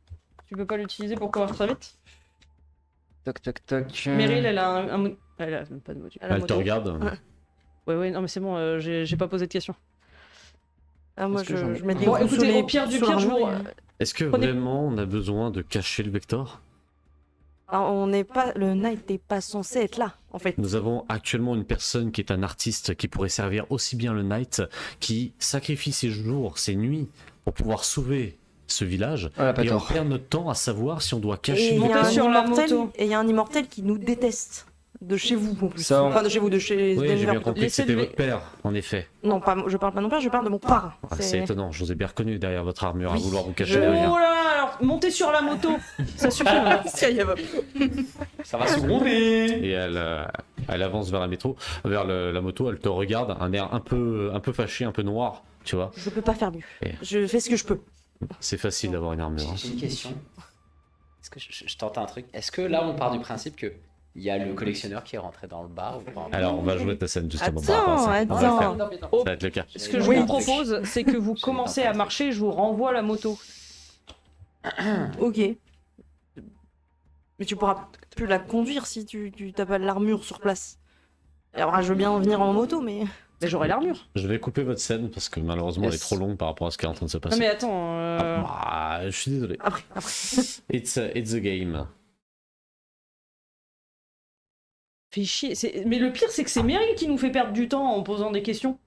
[SPEAKER 4] Tu peux pas l'utiliser pour courir très vite?
[SPEAKER 3] Toc toc toc.
[SPEAKER 4] Meryl elle a elle a même pas de module.
[SPEAKER 2] À la
[SPEAKER 1] Elle te
[SPEAKER 2] moto.
[SPEAKER 1] regarde.
[SPEAKER 4] Ouais, non mais c'est bon, j'ai pas posé de questions.
[SPEAKER 2] Ah, moi,
[SPEAKER 3] Est-ce que j'en ai-
[SPEAKER 2] je mets des
[SPEAKER 4] Bon
[SPEAKER 2] roues
[SPEAKER 4] écoutez,
[SPEAKER 2] sous les-
[SPEAKER 4] au pire du
[SPEAKER 2] sous
[SPEAKER 4] pire, je
[SPEAKER 2] l'armure
[SPEAKER 4] vous.
[SPEAKER 2] et-
[SPEAKER 1] Est-ce que
[SPEAKER 4] Prenez-
[SPEAKER 1] vraiment on a besoin de cacher le vecteur?
[SPEAKER 2] Alors, on n'est pas. Le Knight n'est pas censé être là, en fait.
[SPEAKER 1] Nous avons actuellement une personne qui est un artiste qui pourrait servir aussi bien le Knight, qui sacrifie ses jours, ses nuits pour pouvoir sauver ce village.
[SPEAKER 3] Voilà, pas
[SPEAKER 1] Et on
[SPEAKER 3] tort.
[SPEAKER 1] perd notre temps à savoir si on doit
[SPEAKER 2] Et
[SPEAKER 1] cacher
[SPEAKER 2] il
[SPEAKER 1] le
[SPEAKER 2] y a
[SPEAKER 4] Montez
[SPEAKER 2] un
[SPEAKER 1] vecteur.
[SPEAKER 4] sur la
[SPEAKER 2] immortel,
[SPEAKER 4] moto.
[SPEAKER 2] et il y a un immortel qui nous déteste. De chez vous, en plus.
[SPEAKER 3] Ça, on-
[SPEAKER 2] Enfin, de chez vous, de chez
[SPEAKER 1] Oui, j'ai
[SPEAKER 2] Denver,
[SPEAKER 1] bien
[SPEAKER 2] plutôt.
[SPEAKER 1] compris que c'était
[SPEAKER 4] Laissez-le-
[SPEAKER 1] votre père, en effet.
[SPEAKER 2] Non, pas, je parle pas de mon père, je parle de mon parrain.
[SPEAKER 1] Ah, c'est étonnant, je vous ai bien reconnu derrière votre armure à
[SPEAKER 2] Oui,
[SPEAKER 1] vouloir vous cacher
[SPEAKER 2] je-
[SPEAKER 1] derrière.
[SPEAKER 4] Oh là là, alors montez sur la moto. Ça suffit maintenant.
[SPEAKER 5] Ça va se rouler.
[SPEAKER 1] Et elle avance vers la métro, vers la moto, elle te regarde, un air un peu fâché, un peu noir, tu vois.
[SPEAKER 2] Je peux pas faire mieux.
[SPEAKER 1] Et-
[SPEAKER 2] Je fais ce que je peux.
[SPEAKER 1] C'est facile d'avoir une armure. hein.
[SPEAKER 5] J'ai une question. Est-ce que je tente un truc? Est-ce que là on part du principe que il y a le collectionneur qui est rentré dans le bar ou pas?
[SPEAKER 1] Alors, on va jouer ta scène justement par rapport à
[SPEAKER 2] Attends,
[SPEAKER 1] ça. On va le faire.
[SPEAKER 2] attends.
[SPEAKER 1] Ça va être le cas.
[SPEAKER 4] Ce que je
[SPEAKER 5] Oui.
[SPEAKER 4] vous propose, c'est que vous commencez à marcher, je vous renvoie la moto.
[SPEAKER 2] Ok. Mais tu pourras plus la conduire si tu t'as pas l'armure sur place. Alors, je veux bien venir en moto, mais.
[SPEAKER 4] Mais j'aurai l'armure.
[SPEAKER 1] Je vais couper votre scène parce que malheureusement elle est
[SPEAKER 3] Yes.
[SPEAKER 1] trop longue par rapport à ce qui est en train de se passer.
[SPEAKER 4] Non mais attends.
[SPEAKER 1] Ah, je suis désolé.
[SPEAKER 2] Après.
[SPEAKER 1] It's a game.
[SPEAKER 4] Fais chier. Mais le pire, c'est que c'est Meryl qui nous fait perdre du temps en posant des questions.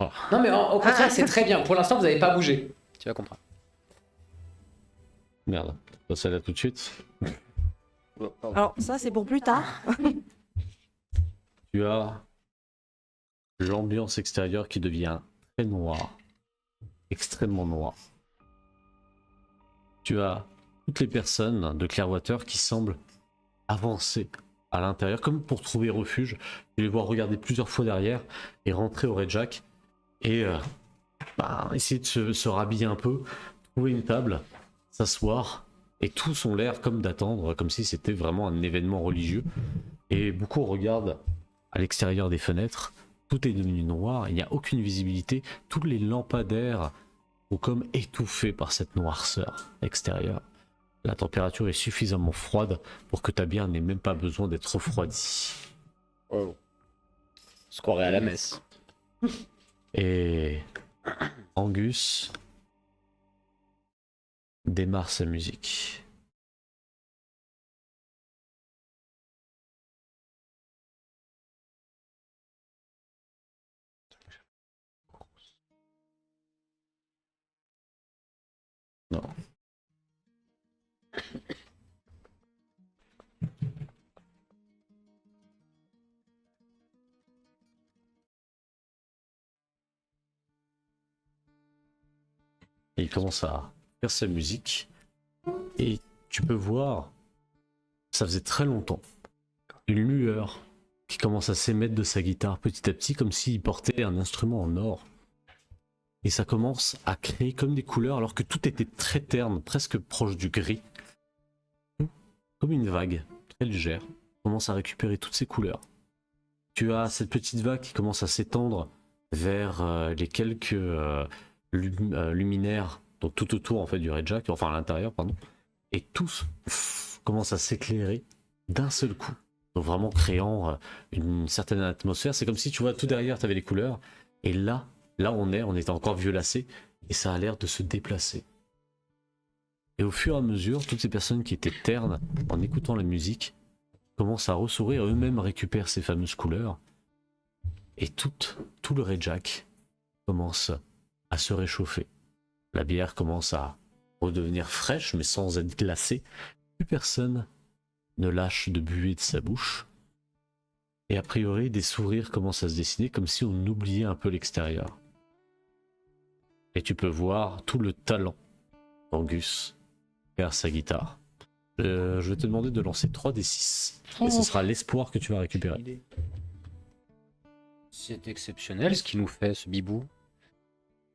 [SPEAKER 5] Non mais au contraire c'est très bien. Pour l'instant vous n'avez pas bougé. Tu vas comprendre.
[SPEAKER 1] Merde. On passe à là tout de suite.
[SPEAKER 2] Alors, ça, c'est pour plus tard.
[SPEAKER 1] Tu as l'ambiance extérieure qui devient très noire, extrêmement noire. Tu as toutes les personnes de Clearwater qui semblent avancer à l'intérieur, comme pour trouver refuge. Tu les vois regarder plusieurs fois derrière et rentrer au Red Jack et essayer de se rhabiller un peu, trouver une table, s'asseoir, et tous ont l'air comme d'attendre, comme si c'était vraiment un événement religieux. Et beaucoup regardent à l'extérieur des fenêtres, tout est devenu noir, il n'y a aucune visibilité, tous les lampadaires sont comme étouffés par cette noirceur extérieure. La température est suffisamment froide pour que ta bière n'ait même pas besoin d'être refroidie.
[SPEAKER 5] Oh. On se croirait à la messe.
[SPEAKER 1] Et Angus démarre sa musique. Non. Et il commence à faire sa musique. Et tu peux voir, ça faisait très longtemps, une lueur qui commence à s'émettre de sa guitare petit à petit, comme s'il portait un instrument en or. Et ça commence à créer comme des couleurs, alors que tout était très terne, presque proche du gris. Comme une vague, très légère, commence à récupérer toutes ces couleurs. Tu as cette petite vague qui commence à s'étendre vers les quelques luminaires, donc tout autour en fait du Red Jack, enfin à l'intérieur, pardon. Et tous commencent à s'éclairer d'un seul coup. Donc vraiment créant une certaine atmosphère. C'est comme si tu vois tout derrière, tu avais les couleurs. Et là on est encore violacé. Et ça a l'air de se déplacer. Et au fur et à mesure, toutes ces personnes qui étaient ternes en écoutant la musique commencent à ressourire, eux-mêmes récupèrent ces fameuses couleurs. Et tout le Red Jack commence à se réchauffer. La bière commence à redevenir fraîche, mais sans être glacée. Plus personne ne lâche de buée de sa bouche. Et a priori, des sourires commencent à se dessiner, comme si on oubliait un peu l'extérieur. Et tu peux voir tout le talent d'Angus vers sa guitare. Je vais te demander de lancer 3d6. Et ce sera l'espoir que tu vas récupérer.
[SPEAKER 5] C'est exceptionnel ce qu'il nous fait, ce bibou.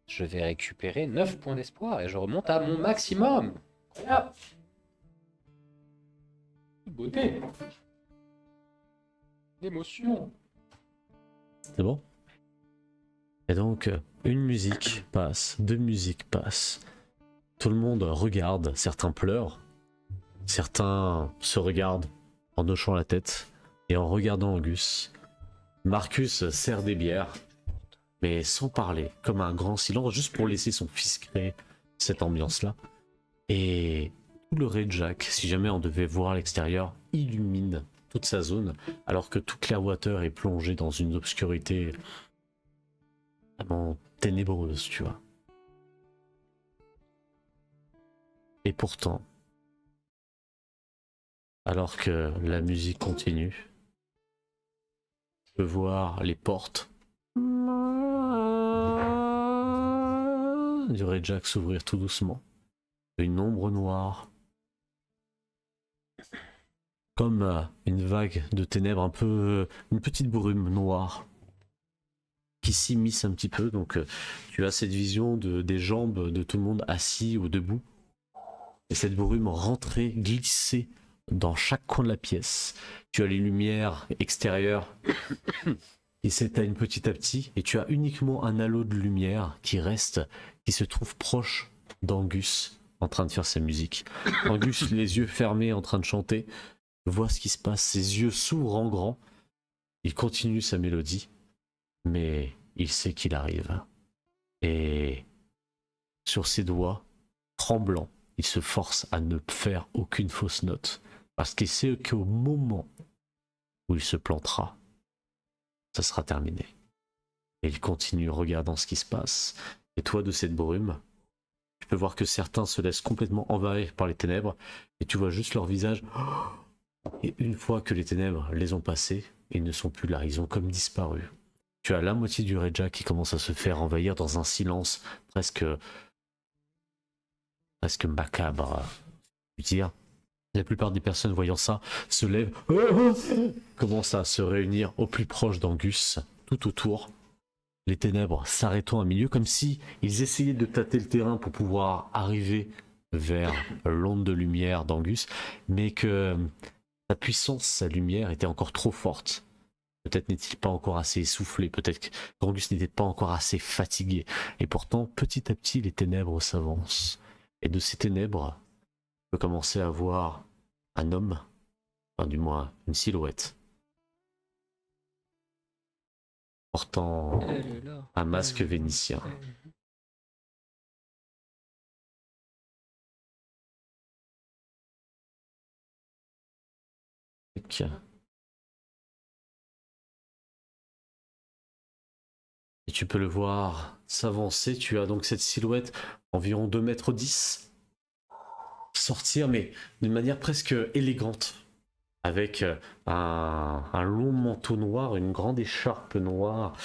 [SPEAKER 5] Je vais récupérer 9 points d'espoir et je remonte à mon maximum. Incroyable. Beauté. L'émotion.
[SPEAKER 1] C'est bon? Et donc, une musique passe, deux musiques passent. Tout le monde regarde, certains pleurent, certains se regardent en hochant la tête et en regardant Angus. Marcus sert des bières, mais sans parler, comme un grand silence, juste pour laisser son fils créer cette ambiance-là. Et tout le Red Jack, si jamais on devait voir l'extérieur, illumine toute sa zone, alors que tout Clearwater est plongé dans une obscurité vraiment ténébreuse, tu vois. Et pourtant, alors que la musique continue, tu peux voir les portes du Red Jack s'ouvrir tout doucement. Une ombre noire, comme une vague de ténèbres, un peu une petite brume noire qui s'immisce un petit peu. Donc tu as cette vision des jambes de tout le monde assis ou debout, et cette brume rentrer, glisser dans chaque coin de la pièce. Tu as les lumières extérieures qui s'éteignent petit à petit, et tu as uniquement un halo de lumière qui reste, qui se trouve proche d'Angus en train de faire sa musique. Angus, les yeux fermés, en train de chanter, voit ce qui se passe, ses yeux s'ouvrent en grand. Il continue sa mélodie, mais il sait qu'il arrive. Et sur ses doigts, tremblants, il se force à ne faire aucune fausse note, parce qu'il sait qu'au moment où il se plantera, ça sera terminé. Et il continue regardant ce qui se passe. Et toi, de cette brume, tu peux voir que certains se laissent complètement envahir par les ténèbres, et tu vois juste leur visage. Et une fois que les ténèbres les ont passés, ils ne sont plus là, ils ont comme disparu. tu as la moitié du Reja qui commence à se faire envahir dans un silence presque macabre, je veux dire. La plupart des personnes voyant ça se lèvent, commencent à se réunir au plus proche d'Angus, tout autour. Les ténèbres s'arrêtant à milieu, comme si ils essayaient de tâter le terrain pour pouvoir arriver vers l'onde de lumière d'Angus, mais que sa puissance, sa lumière était encore trop forte. Peut-être n'est-il pas encore assez essoufflé, peut-être qu'Angus n'était pas encore assez fatigué. Et pourtant, petit à petit, les ténèbres s'avancent. Et de ces ténèbres, on peut commencer à voir un homme, enfin du moins une silhouette, portant
[SPEAKER 3] Elle est là.
[SPEAKER 1] un masque vénitien. Ok. Et tu peux le voir s'avancer. Tu as donc cette silhouette environ 2,10 m sortir, mais d'une manière presque élégante, avec un long manteau noir, une grande écharpe noire.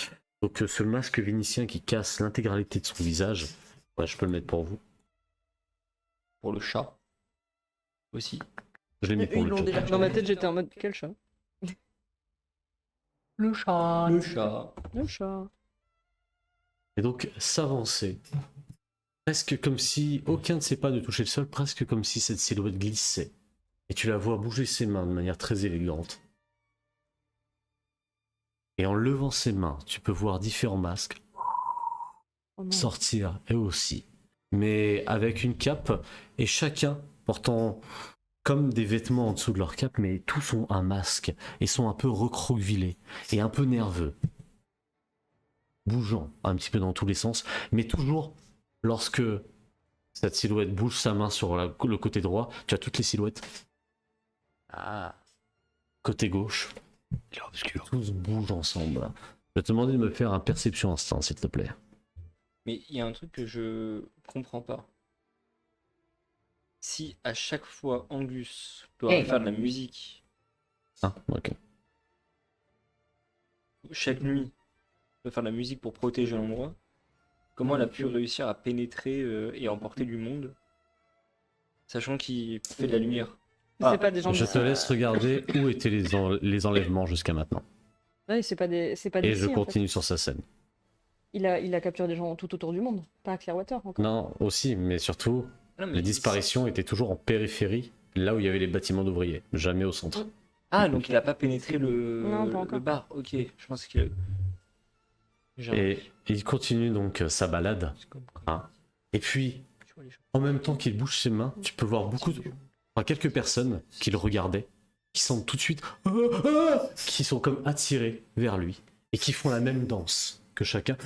[SPEAKER 1] Donc ce masque vénitien qui casse l'intégralité de son visage. Ouais, je peux le mettre pour vous.
[SPEAKER 3] Pour le chat. Aussi.
[SPEAKER 1] Je l'ai mis
[SPEAKER 2] Eux,
[SPEAKER 1] pour
[SPEAKER 2] ils
[SPEAKER 1] le
[SPEAKER 2] l'ont
[SPEAKER 1] chat.
[SPEAKER 2] déjà.
[SPEAKER 4] Dans ma tête, j'étais en mode quel chat?
[SPEAKER 5] Le chat.
[SPEAKER 3] Le chat.
[SPEAKER 4] Le chat.
[SPEAKER 1] Et donc s'avancer. Presque comme si aucun de ses pas ne touchait le sol, presque comme si cette silhouette glissait. Et tu la vois bouger ses mains de manière très élégante. Et en levant ses mains, tu peux voir différents masques
[SPEAKER 4] Oh non.
[SPEAKER 1] sortir eux aussi. Mais avec une cape, et chacun portant comme des vêtements en dessous de leur cape, mais tous ont un masque, et sont un peu recroquevillés, et un peu nerveux. Bougeant un petit peu dans tous les sens, mais toujours lorsque cette silhouette bouge sa main sur le côté droit, tu as toutes les silhouettes.
[SPEAKER 5] Ah,
[SPEAKER 1] Côté gauche,
[SPEAKER 5] il est obscur.
[SPEAKER 1] tous bougent ensemble. Je vais te demander de me faire un perception instant, s'il te plaît.
[SPEAKER 3] Mais il y a un truc que je comprends pas. Si à chaque fois Angus doit
[SPEAKER 5] Hey.
[SPEAKER 3] faire de la musique,
[SPEAKER 1] Ah, ok.
[SPEAKER 3] chaque nuit, doit faire de la musique pour protéger l'endroit, comment elle a pu réussir à pénétrer et emporter du monde, sachant qu'il fait de la lumière?
[SPEAKER 4] C'est pas des gens
[SPEAKER 1] Je
[SPEAKER 4] d'ici.
[SPEAKER 1] te laisse regarder où étaient les enlèvements jusqu'à maintenant.
[SPEAKER 4] Ouais, c'est pas des. C'est pas
[SPEAKER 1] Et
[SPEAKER 4] d'ici,
[SPEAKER 1] je
[SPEAKER 4] en fait.
[SPEAKER 1] continue sur sa scène.
[SPEAKER 4] Il a capturé des gens tout autour du monde, pas à Clearwater encore.
[SPEAKER 1] Non, aussi, mais surtout,
[SPEAKER 3] Ah, non, mais
[SPEAKER 1] les disparitions étaient toujours en périphérie, là où il y avait les bâtiments d'ouvriers, jamais au centre.
[SPEAKER 3] Ah, donc il a pas pénétré
[SPEAKER 4] Non, pas
[SPEAKER 3] le
[SPEAKER 4] encore.
[SPEAKER 3] bar, ok. Je pense qu'il
[SPEAKER 1] Et il continue donc sa balade. Hein. Et puis, en même temps qu'il bouge ses mains, tu peux voir quelques personnes qui le regardaient, qui sentent tout de suite, qui sont comme attirées vers lui, et qui font la même danse que chacun,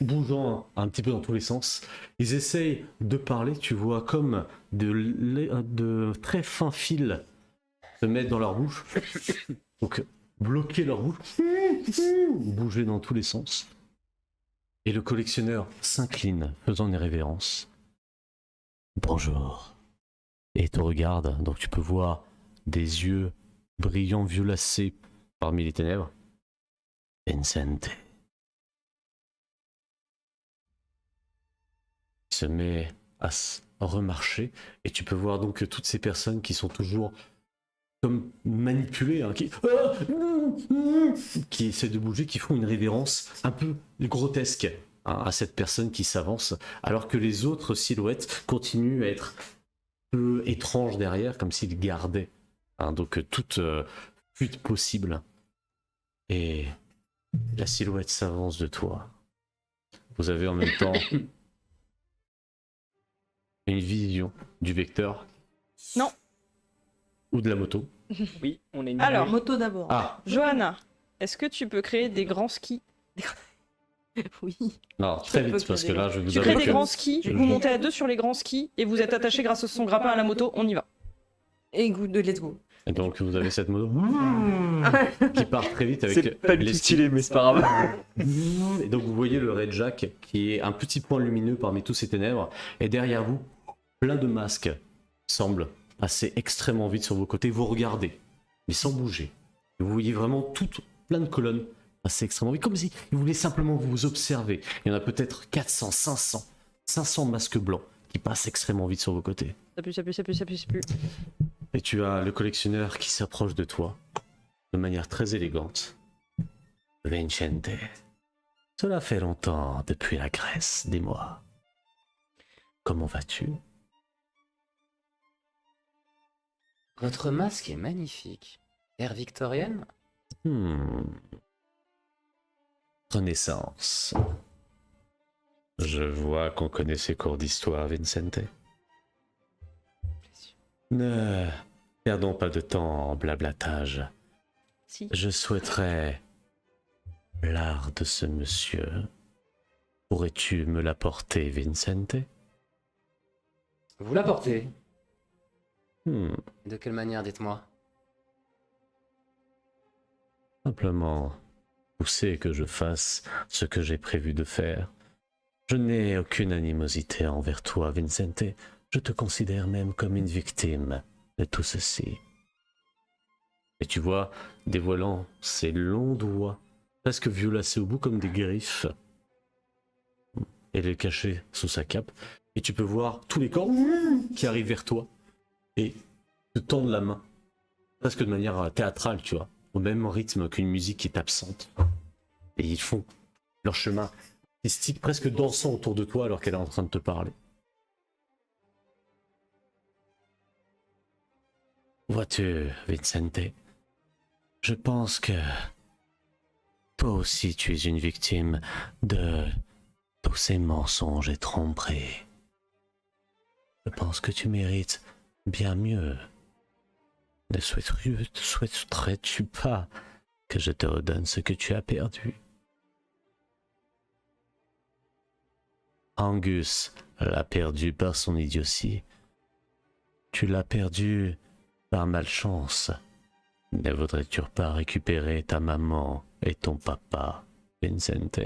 [SPEAKER 1] bougeant un petit peu dans tous les sens. Ils essayent de parler, tu vois comme de très fins fils se mettre dans leur bouche, donc bloquer leur bouche, bouger dans tous les sens. Et le collectionneur s'incline, faisant une révérence. Bonjour. Et te regarde, donc tu peux voir des yeux brillants violacés parmi les ténèbres. Vincente. Il se met à remarcher, et tu peux voir donc toutes ces personnes qui sont toujours comme manipulées, hein, qui essaient de bouger, qui font une révérence un peu grotesque hein, à cette personne qui s'avance, alors que les autres silhouettes continuent à être peu étranges derrière, comme s'ils gardaient hein, donc toute fuite possible. Et la silhouette s'avance de toi. Vous avez en même temps une vision du vecteur.
[SPEAKER 4] Non.
[SPEAKER 1] Ou de la moto.
[SPEAKER 3] Oui, on est une
[SPEAKER 4] Alors,
[SPEAKER 2] Moto d'abord.
[SPEAKER 1] Ah,
[SPEAKER 4] Johanna, est-ce que tu peux créer des grands skis?
[SPEAKER 2] Oui.
[SPEAKER 1] non, très
[SPEAKER 2] peux
[SPEAKER 1] vite, parce que
[SPEAKER 2] créer
[SPEAKER 1] là, je vous
[SPEAKER 4] Tu crées
[SPEAKER 1] avoue
[SPEAKER 4] des
[SPEAKER 1] que...
[SPEAKER 4] grands skis, vous montez à deux sur les grands skis et vous êtes attaché grâce à son grappin à la moto, on y va.
[SPEAKER 2] Et good, let's go.
[SPEAKER 1] Et donc, vous avez cette moto qui part très vite avec
[SPEAKER 3] C'est pas du
[SPEAKER 1] les
[SPEAKER 3] tout stylé, mais c'est pas grave.
[SPEAKER 1] Et donc, vous voyez le Red Jack qui est un petit point lumineux parmi tous ces ténèbres. Et derrière vous, plein de masques semblent passer extrêmement vite sur vos côtés. Vous regardez, mais sans bouger. Et vous voyez vraiment plein de colonnes passer extrêmement vite, comme si il voulait simplement vous observer. Il y en a peut-être 400, 500 masques blancs qui passent extrêmement vite sur vos côtés.
[SPEAKER 4] Ça pue, ça pue, ça pue, ça pue, ça pue.
[SPEAKER 1] Et tu as le collectionneur qui s'approche de toi de manière très élégante. Vincente, cela fait longtemps depuis la Grèce, dis-moi. Comment vas-tu?
[SPEAKER 5] Votre masque est magnifique. Ère victorienne?
[SPEAKER 1] Renaissance. Je vois qu'on connaît ses cours d'histoire, Vincente. Ne perdons pas de temps en blablatage.
[SPEAKER 4] Si.
[SPEAKER 1] Je souhaiterais l'art de ce monsieur. Pourrais-tu me l'apporter, Vincente?
[SPEAKER 5] Vous la portez.
[SPEAKER 1] Hmm,
[SPEAKER 5] De quelle manière, dites-moi?
[SPEAKER 1] Simplement pousser que je fasse ce que j'ai prévu de faire. Je n'ai aucune animosité envers toi, Vincente. Je te considère même comme une victime de tout ceci. Et tu vois, dévoilant ses longs doigts, presque violacés au bout comme des griffes, et les cacher sous sa cape, et tu peux voir tous les corps qui arrivent vers toi et te tendent la main, presque de manière théâtrale, tu vois, au même rythme qu'une musique qui est absente. Et ils font leur chemin artistique, presque dansant autour de toi alors qu'elle est en train de te parler. Vois-tu, Vincente, je pense que toi aussi tu es une victime de tous ces mensonges et tromperies. Je pense que tu mérites bien mieux. Ne souhaiterais-tu pas que je te redonne ce que tu as perdu? Angus l'a perdu par son idiotie. Tu l'as perdu par malchance. Ne voudrais-tu pas récupérer ta maman et ton papa, Vincente?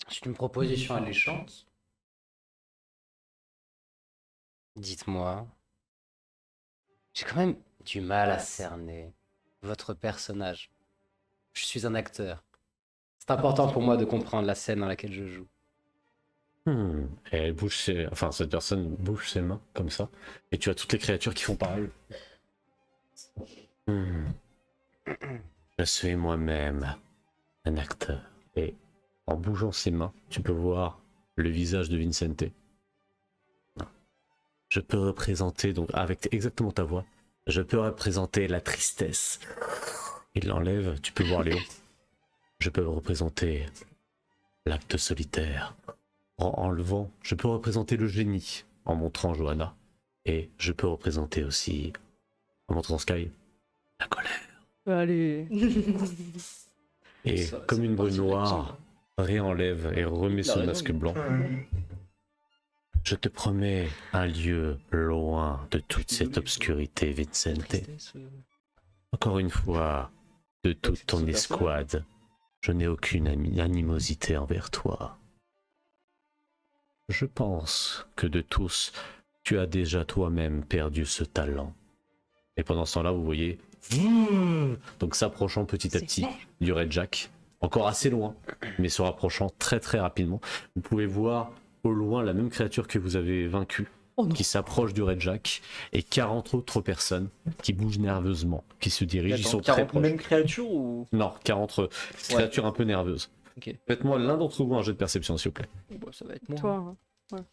[SPEAKER 5] C'est une proposition alléchante. Dites-moi. J'ai quand même du mal à cerner votre personnage. Je suis un acteur. C'est important pour moi de comprendre la scène dans laquelle je joue.
[SPEAKER 1] Et elle bouge cette personne bouge ses mains comme ça. Et tu as toutes les créatures qui font pareil. Je suis moi-même un acteur. Et en bougeant ses mains, tu peux voir le visage de Vincente. Je peux représenter, donc avec exactement ta voix, je peux représenter la tristesse. Il l'enlève, tu peux voir Léon. Je peux représenter l'acte solitaire. En enlevant, je peux représenter le génie en montrant Johanna. Et je peux représenter aussi, en montrant Sky, la colère.
[SPEAKER 4] Allez.
[SPEAKER 1] Et
[SPEAKER 3] Ça,
[SPEAKER 1] comme
[SPEAKER 3] c'est
[SPEAKER 1] une brume
[SPEAKER 3] parti,
[SPEAKER 1] noire, réenlève et remet ce
[SPEAKER 3] raison,
[SPEAKER 1] masque
[SPEAKER 3] mais-
[SPEAKER 1] blanc. Je te promets un lieu loin de toute cette obscurité, Vincente. Encore une fois, de toute ton escouade, je n'ai aucune animosité envers toi. Je pense que de tous, tu as déjà toi-même perdu ce talent. Et pendant ce temps-là, vous voyez, donc s'approchant petit à petit du Red Jack, encore assez loin, mais se rapprochant très très rapidement. Vous pouvez voir au loin la même créature que vous avez vaincue,
[SPEAKER 4] Oh non.
[SPEAKER 1] qui s'approche du Red Jack, et 40 autres personnes qui bougent nerveusement, qui se dirigent, ils sont très
[SPEAKER 3] 40
[SPEAKER 1] proches.
[SPEAKER 3] même créature ou...
[SPEAKER 1] Non, 40 créatures un peu nerveuses.
[SPEAKER 3] Ok.
[SPEAKER 1] Faites-moi l'un d'entre vous un jet de perception, s'il vous plaît.
[SPEAKER 3] Bon, ça va être moi.
[SPEAKER 4] Toi. Hein.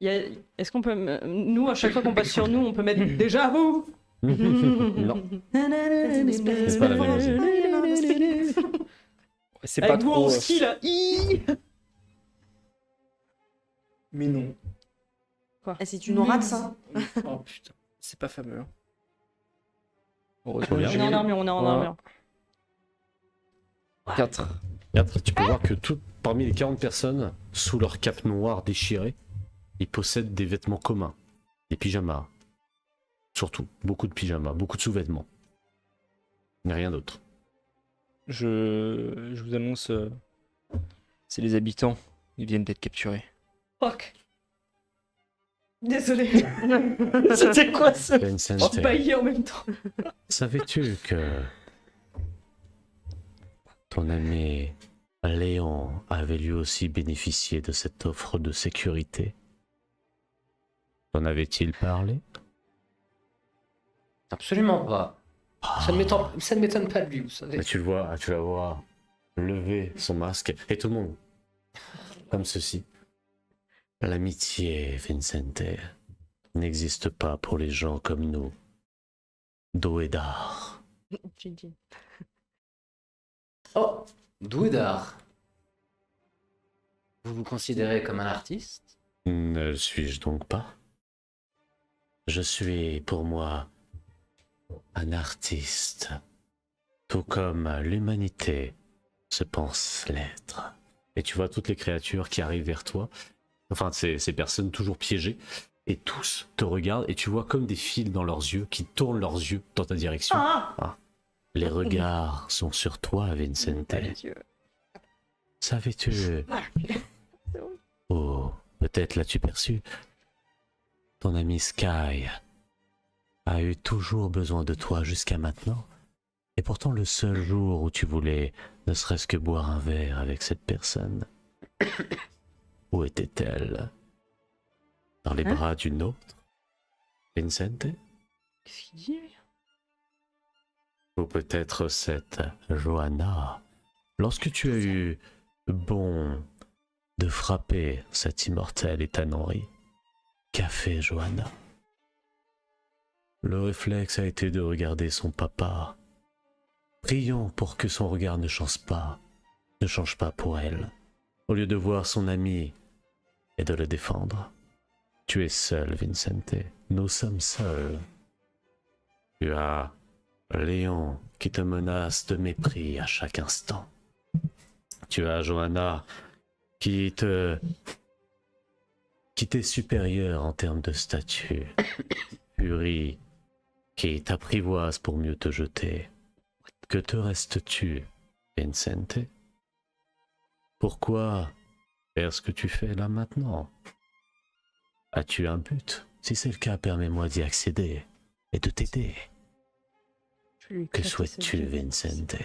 [SPEAKER 4] Ouais. Est-ce qu'on peut. Nous, à chaque fois qu'on passe sur nous, on peut mettre déjà vous.
[SPEAKER 1] Non.
[SPEAKER 2] C'est
[SPEAKER 1] pas la même musique.
[SPEAKER 3] C'est pas
[SPEAKER 4] Avec vous
[SPEAKER 3] trop...
[SPEAKER 4] en ski là.
[SPEAKER 3] Mais non.
[SPEAKER 2] Et si tu nous rates ça?
[SPEAKER 3] Oh putain, c'est pas fameux. Hein.
[SPEAKER 1] Trop
[SPEAKER 3] Heureusement,
[SPEAKER 1] bien.
[SPEAKER 4] On est en armure, on est en
[SPEAKER 3] Ouais.
[SPEAKER 4] armure.
[SPEAKER 3] 4.
[SPEAKER 1] Et après, tu peux voir que parmi les 40 personnes, sous leur cape noire déchirée, ils possèdent des vêtements communs, des pyjamas. Surtout, beaucoup de pyjamas, beaucoup de sous-vêtements. Mais rien d'autre.
[SPEAKER 3] Je vous annonce, c'est les habitants. Ils viennent d'être capturés.
[SPEAKER 4] Fuck. Désolée.
[SPEAKER 3] C'était quoi ça?
[SPEAKER 1] Vincente,
[SPEAKER 4] Je baillais en même temps.
[SPEAKER 1] savais-tu que ton ami Léon avait lui aussi bénéficié de cette offre de sécurité? T'en avait-il parlé?
[SPEAKER 5] Absolument pas. Ça ne m'étonne pas de lui, vous savez.
[SPEAKER 1] Mais tu vas voir lever son masque et tout le monde comme ceci. L'amitié, Vincente, n'existe pas pour les gens comme nous. Doedar.
[SPEAKER 4] Gigi.
[SPEAKER 5] Oh, Douidar. Vous vous considérez comme un artiste?
[SPEAKER 1] Ne le suis-je donc pas? Je suis, pour moi, un artiste, tout comme l'humanité se pense l'être. Et tu vois toutes les créatures qui arrivent vers toi, enfin ces personnes toujours piégées, et tous te regardent et tu vois comme des fils dans leurs yeux qui tournent leurs yeux dans ta direction.
[SPEAKER 4] Ah
[SPEAKER 1] Les regards sont sur toi, Vincente.
[SPEAKER 4] Dieu.
[SPEAKER 1] Savais-tu... Oh, peut-être l'as-tu perçu. Ton ami Sky a eu toujours besoin de toi jusqu'à maintenant. Et pourtant le seul jour où tu voulais ne serait-ce que boire un verre avec cette personne, où était-elle? Dans les bras d'une autre? Vincente?
[SPEAKER 4] Qu'est-ce qu'il dit lui?
[SPEAKER 1] Ou peut-être cette Johanna? Lorsque tu as eu bon de frapper cet immortel Ethan-Henri, qu'a fait Johanna? Le réflexe a été de regarder son papa. Prions pour que son regard ne change pas pour elle. Au lieu de voir son ami et de le défendre. Tu es seul, Vincente. Nous sommes seuls. Tu as Léon qui te menace de mépris à chaque instant. Tu as Johanna qui t'est supérieure en termes de statut. Fury qui t'apprivoise pour mieux te jeter. Que te restes-tu, Vincente? Pourquoi faire ce que tu fais là maintenant? As-tu un but? Si c'est le cas, permets-moi d'y accéder et de t'aider.
[SPEAKER 4] Je vais lui
[SPEAKER 1] Que
[SPEAKER 4] éclater
[SPEAKER 1] souhaites-tu,
[SPEAKER 4] sa gueule.
[SPEAKER 1] Vincente?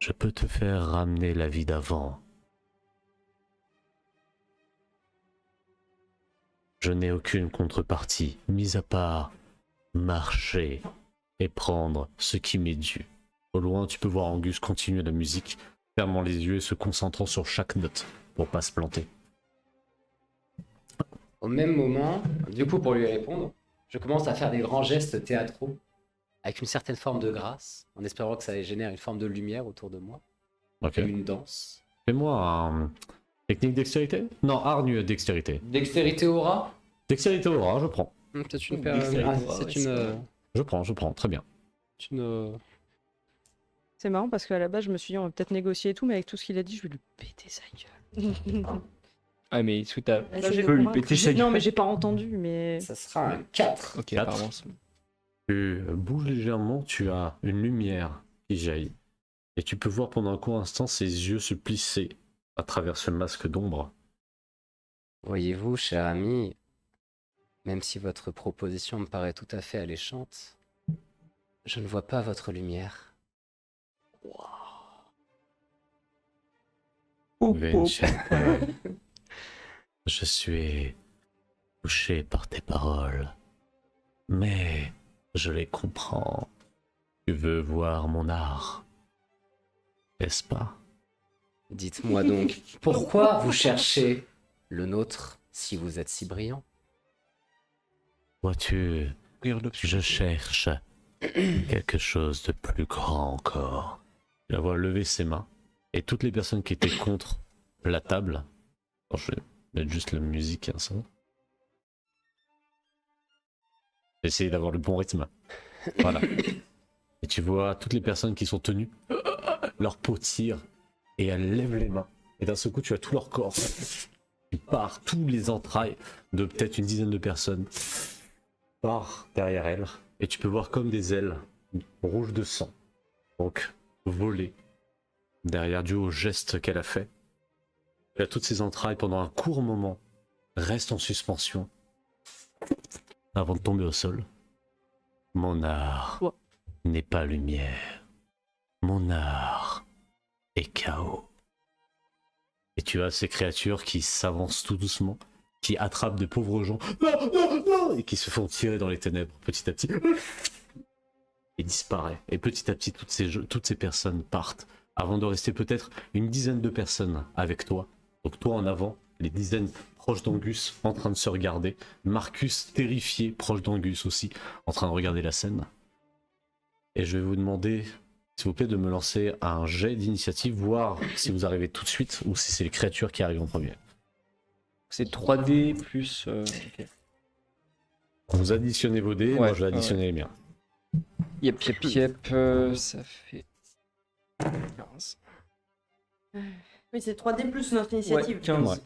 [SPEAKER 1] Je peux te faire ramener la vie d'avant. Je n'ai aucune contrepartie, mis à part marcher et prendre ce qui m'est dû. Au loin, tu peux voir Angus continuer la musique, fermant les yeux et se concentrant sur chaque note pour pas se planter.
[SPEAKER 5] Au même moment, du coup, pour lui répondre, je commence à faire des grands gestes théâtraux avec une certaine forme de grâce, en espérant que ça génère une forme de lumière autour de moi,
[SPEAKER 1] Ok.
[SPEAKER 5] comme une danse.
[SPEAKER 1] Fais-moi un... Technique dextérité? Non, art nu dextérité.
[SPEAKER 5] Dextérité aura?
[SPEAKER 1] Dextérité aura, je prends.
[SPEAKER 5] Peut-être une
[SPEAKER 3] Dextérité
[SPEAKER 5] ah,
[SPEAKER 3] aura,
[SPEAKER 5] c'est
[SPEAKER 3] ouais,
[SPEAKER 5] une,
[SPEAKER 1] Je prends, très bien.
[SPEAKER 5] c'est une-
[SPEAKER 4] C'est marrant parce qu'à la base, je me suis dit, on va peut-être négocier et tout, mais avec tout ce qu'il a dit, je vais lui péter sa gueule.
[SPEAKER 3] Ah, mais sous ta.
[SPEAKER 2] Là,
[SPEAKER 3] Tu
[SPEAKER 2] j'ai
[SPEAKER 3] peux lui
[SPEAKER 2] compris.
[SPEAKER 3] péter sa
[SPEAKER 4] Non,
[SPEAKER 3] gueule.
[SPEAKER 4] mais j'ai pas entendu, mais.
[SPEAKER 5] Ça sera un 4.
[SPEAKER 3] Ok,
[SPEAKER 1] Quatre.
[SPEAKER 3] pardon.
[SPEAKER 1] Tu bouges légèrement, tu as une lumière qui jaillit. Et tu peux voir pendant un court instant ses yeux se plisser à travers ce masque d'ombre.
[SPEAKER 5] Voyez-vous, cher ami, même si votre proposition me paraît tout à fait alléchante, je ne vois pas votre lumière.
[SPEAKER 1] Vincente, je suis touché par tes paroles, mais je les comprends. Tu veux voir mon art, n'est-ce pas?
[SPEAKER 5] Dites-moi donc, pourquoi vous cherchez le nôtre si vous êtes si brillant?
[SPEAKER 1] Vois-tu, je cherche quelque chose de plus grand encore. Je la vois lever ses mains, et toutes les personnes qui étaient contre la table, alors je vais mettre juste la musique un instant. Essayer d'avoir le bon rythme. Voilà. Et tu vois toutes les personnes qui sont tenues, leur peau tire, et elles lèvent les mains. Et d'un seul coup, tu as tout leur corps qui part, tous les entrailles de peut-être une dizaine de personnes part derrière elles. Et tu peux voir comme des ailes rouges de sang, donc voler derrière dû au geste qu'elle a fait. Tu as toutes ces entrailles pendant un court moment reste en suspension avant de tomber au sol. Mon art
[SPEAKER 4] Ouais.
[SPEAKER 1] n'est pas lumière. Mon art est chaos. Et tu as ces créatures qui s'avancent tout doucement, qui attrapent de pauvres gens, non, non, non, et qui se font tirer dans les ténèbres petit à petit. Et disparaît. Et petit à petit, toutes ces personnes partent, avant de rester peut-être une dizaine de personnes avec toi. Donc toi en avant, les dizaines proches d'Angus en train de se regarder. Marcus terrifié, proche d'Angus aussi, en train de regarder la scène. Et je vais vous demander, s'il vous plaît, de me lancer un jet d'initiative, voir si vous arrivez tout de suite ou si c'est les créatures qui arrivent en premier.
[SPEAKER 3] C'est 3D plus. Ok.
[SPEAKER 1] Vous additionnez vos dés,
[SPEAKER 3] Ouais,
[SPEAKER 1] moi je vais additionner les miens.
[SPEAKER 3] Yep, ça fait 15.
[SPEAKER 2] Oui, c'est 3D plus notre initiative.
[SPEAKER 3] Ouais, 15.
[SPEAKER 1] Ouais.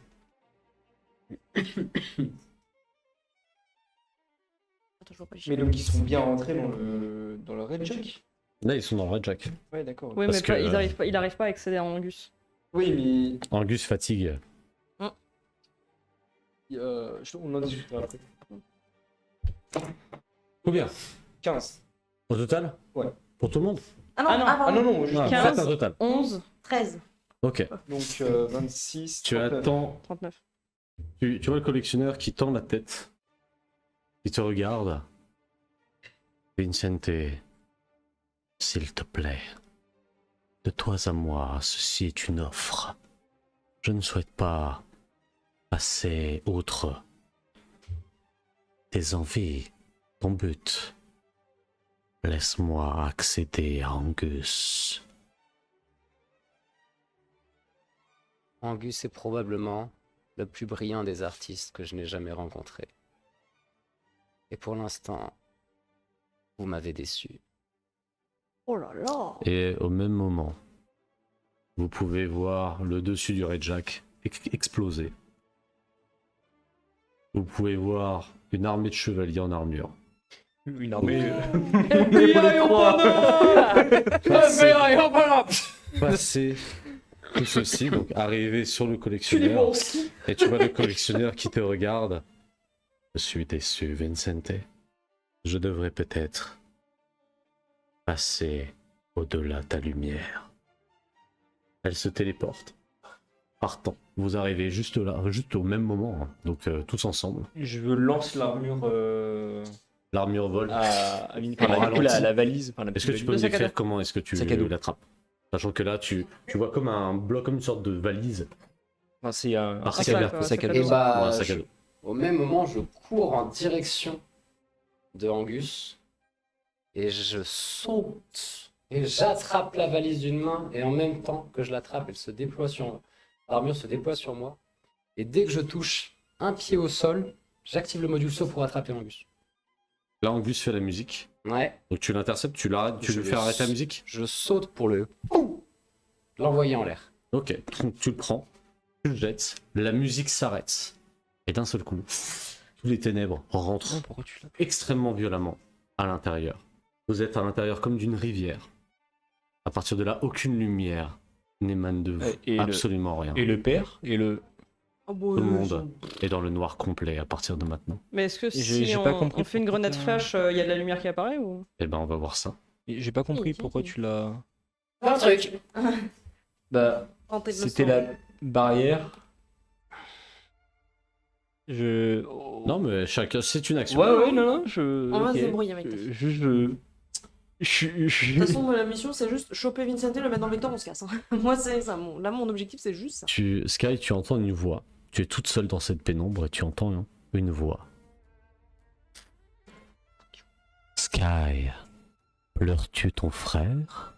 [SPEAKER 2] Attends, je vois pas les
[SPEAKER 3] Mais
[SPEAKER 2] chiffres.
[SPEAKER 3] donc ils sont bien rentrés dans le Red Jack.
[SPEAKER 1] Là, ils sont dans le Red Jack.
[SPEAKER 3] Ouais, d'accord.
[SPEAKER 4] Oui,
[SPEAKER 1] Parce
[SPEAKER 4] mais
[SPEAKER 1] que,
[SPEAKER 4] il arrive pas à accéder à Angus.
[SPEAKER 3] Oui, mais
[SPEAKER 1] Angus fatigue.
[SPEAKER 3] on en discutera après.
[SPEAKER 1] Combien
[SPEAKER 3] 15.
[SPEAKER 1] Au total?
[SPEAKER 3] Ouais.
[SPEAKER 1] Pour tout le monde?
[SPEAKER 2] Ah non,
[SPEAKER 4] Ah non.
[SPEAKER 2] ah,
[SPEAKER 3] Ah non,
[SPEAKER 2] pardon.
[SPEAKER 3] non, juste
[SPEAKER 1] Ah,
[SPEAKER 4] 15.
[SPEAKER 1] faites un total.
[SPEAKER 4] 11,
[SPEAKER 2] 13.
[SPEAKER 1] Ok.
[SPEAKER 3] Donc 26.
[SPEAKER 1] Tu
[SPEAKER 3] 39.
[SPEAKER 1] attends.
[SPEAKER 4] 39.
[SPEAKER 1] Tu vois le collectionneur qui tend la tête, qui te regarde. Vincente, s'il te plaît, de toi à moi, ceci est une offre. Je ne souhaite pas passer outre tes envies, ton but. Laisse-moi accéder à Angus.
[SPEAKER 5] Angus est probablement le plus brillant des artistes que je n'ai jamais rencontré. Et pour l'instant, vous m'avez déçu.
[SPEAKER 2] Oh là là.
[SPEAKER 1] Et au même moment, vous pouvez voir le dessus du Red Jack exploser. Vous pouvez voir une armée de chevaliers en armure
[SPEAKER 3] Une armée.
[SPEAKER 1] passer tout ceci, donc arriver sur le collectionneur. Et tu vois le collectionneur qui te regarde. Je suis déçu, Vincente. Je devrais peut-être passer au-delà de ta lumière. Elle se téléporte. Partant. Vous arrivez juste là, juste au même moment, hein. Donc tous ensemble.
[SPEAKER 3] Je lance l'armure
[SPEAKER 1] L'armure vole.
[SPEAKER 3] la valise. Enfin, la
[SPEAKER 1] Est-ce que tu peux
[SPEAKER 4] Le
[SPEAKER 1] me
[SPEAKER 4] sac à
[SPEAKER 1] décrire
[SPEAKER 4] dos.
[SPEAKER 1] comment est-ce que tu
[SPEAKER 3] Sac à dos.
[SPEAKER 1] l'attrapes? Sachant que là, tu vois comme un bloc, comme une sorte de valise.
[SPEAKER 3] Enfin, c'est un
[SPEAKER 1] Par
[SPEAKER 3] sac
[SPEAKER 1] sac,
[SPEAKER 3] à
[SPEAKER 1] ouais,
[SPEAKER 3] dos. Sac à
[SPEAKER 4] sac à
[SPEAKER 3] dos.
[SPEAKER 5] Et
[SPEAKER 1] Ou un
[SPEAKER 5] bah,
[SPEAKER 1] sac à dos.
[SPEAKER 5] au même moment, je cours en direction de Angus et je saute et j'attrape la valise d'une main et en même temps que je l'attrape, l'armure se déploie sur moi et dès que je touche un pied au sol, j'active le module saut pour attraper Angus.
[SPEAKER 1] Là, Angus fait la musique.
[SPEAKER 5] Ouais,
[SPEAKER 1] Donc tu l'interceptes, tu l'arrêtes, tu
[SPEAKER 5] Je
[SPEAKER 1] lui fais
[SPEAKER 5] le
[SPEAKER 1] arrêter la
[SPEAKER 5] s-
[SPEAKER 1] musique.
[SPEAKER 5] je saute pour l'envoyer en l'air.
[SPEAKER 1] Ok, tu le prends, tu le jettes, la musique s'arrête. Et d'un seul coup, tous les ténèbres rentrent
[SPEAKER 3] Pourquoi tu l'as
[SPEAKER 1] extrêmement violemment à l'intérieur. Vous êtes à l'intérieur comme d'une rivière. À partir de là, aucune lumière n'émane de vous.
[SPEAKER 3] Et
[SPEAKER 1] Absolument rien.
[SPEAKER 3] le père et le.
[SPEAKER 2] Oh, bon,
[SPEAKER 1] Tout le
[SPEAKER 2] ils
[SPEAKER 1] monde
[SPEAKER 2] sont-
[SPEAKER 1] est dans le noir complet à partir de maintenant.
[SPEAKER 4] Mais est-ce que
[SPEAKER 3] J'ai
[SPEAKER 4] si
[SPEAKER 3] pas
[SPEAKER 4] on,
[SPEAKER 3] compris
[SPEAKER 4] on fait une
[SPEAKER 3] pourquoi
[SPEAKER 4] grenade
[SPEAKER 3] t'as-
[SPEAKER 4] flash, il y a de la lumière qui apparaît ou
[SPEAKER 1] Eh ben, on va voir ça.
[SPEAKER 3] J'ai pas compris
[SPEAKER 2] Si,
[SPEAKER 3] pourquoi
[SPEAKER 2] si.
[SPEAKER 3] tu l'as.
[SPEAKER 5] Un truc.
[SPEAKER 3] Bah,
[SPEAKER 2] Tentez de le
[SPEAKER 3] c'était
[SPEAKER 2] sauver.
[SPEAKER 3] la barrière.
[SPEAKER 1] Non, mais chacun, c'est une action.
[SPEAKER 3] Ouais, non, je.
[SPEAKER 2] On va
[SPEAKER 3] ok.
[SPEAKER 2] se débrouiller avec ça. De toute façon, la mission, c'est juste choper Vincente, le mettre dans le vecteur, on se casse. Hein. Moi, c'est ça. Là, mon objectif, c'est juste ça.
[SPEAKER 1] Sky, tu entends une voix. Tu es toute seule dans cette pénombre et tu entends une voix. Sky, pleures-tu ton frère?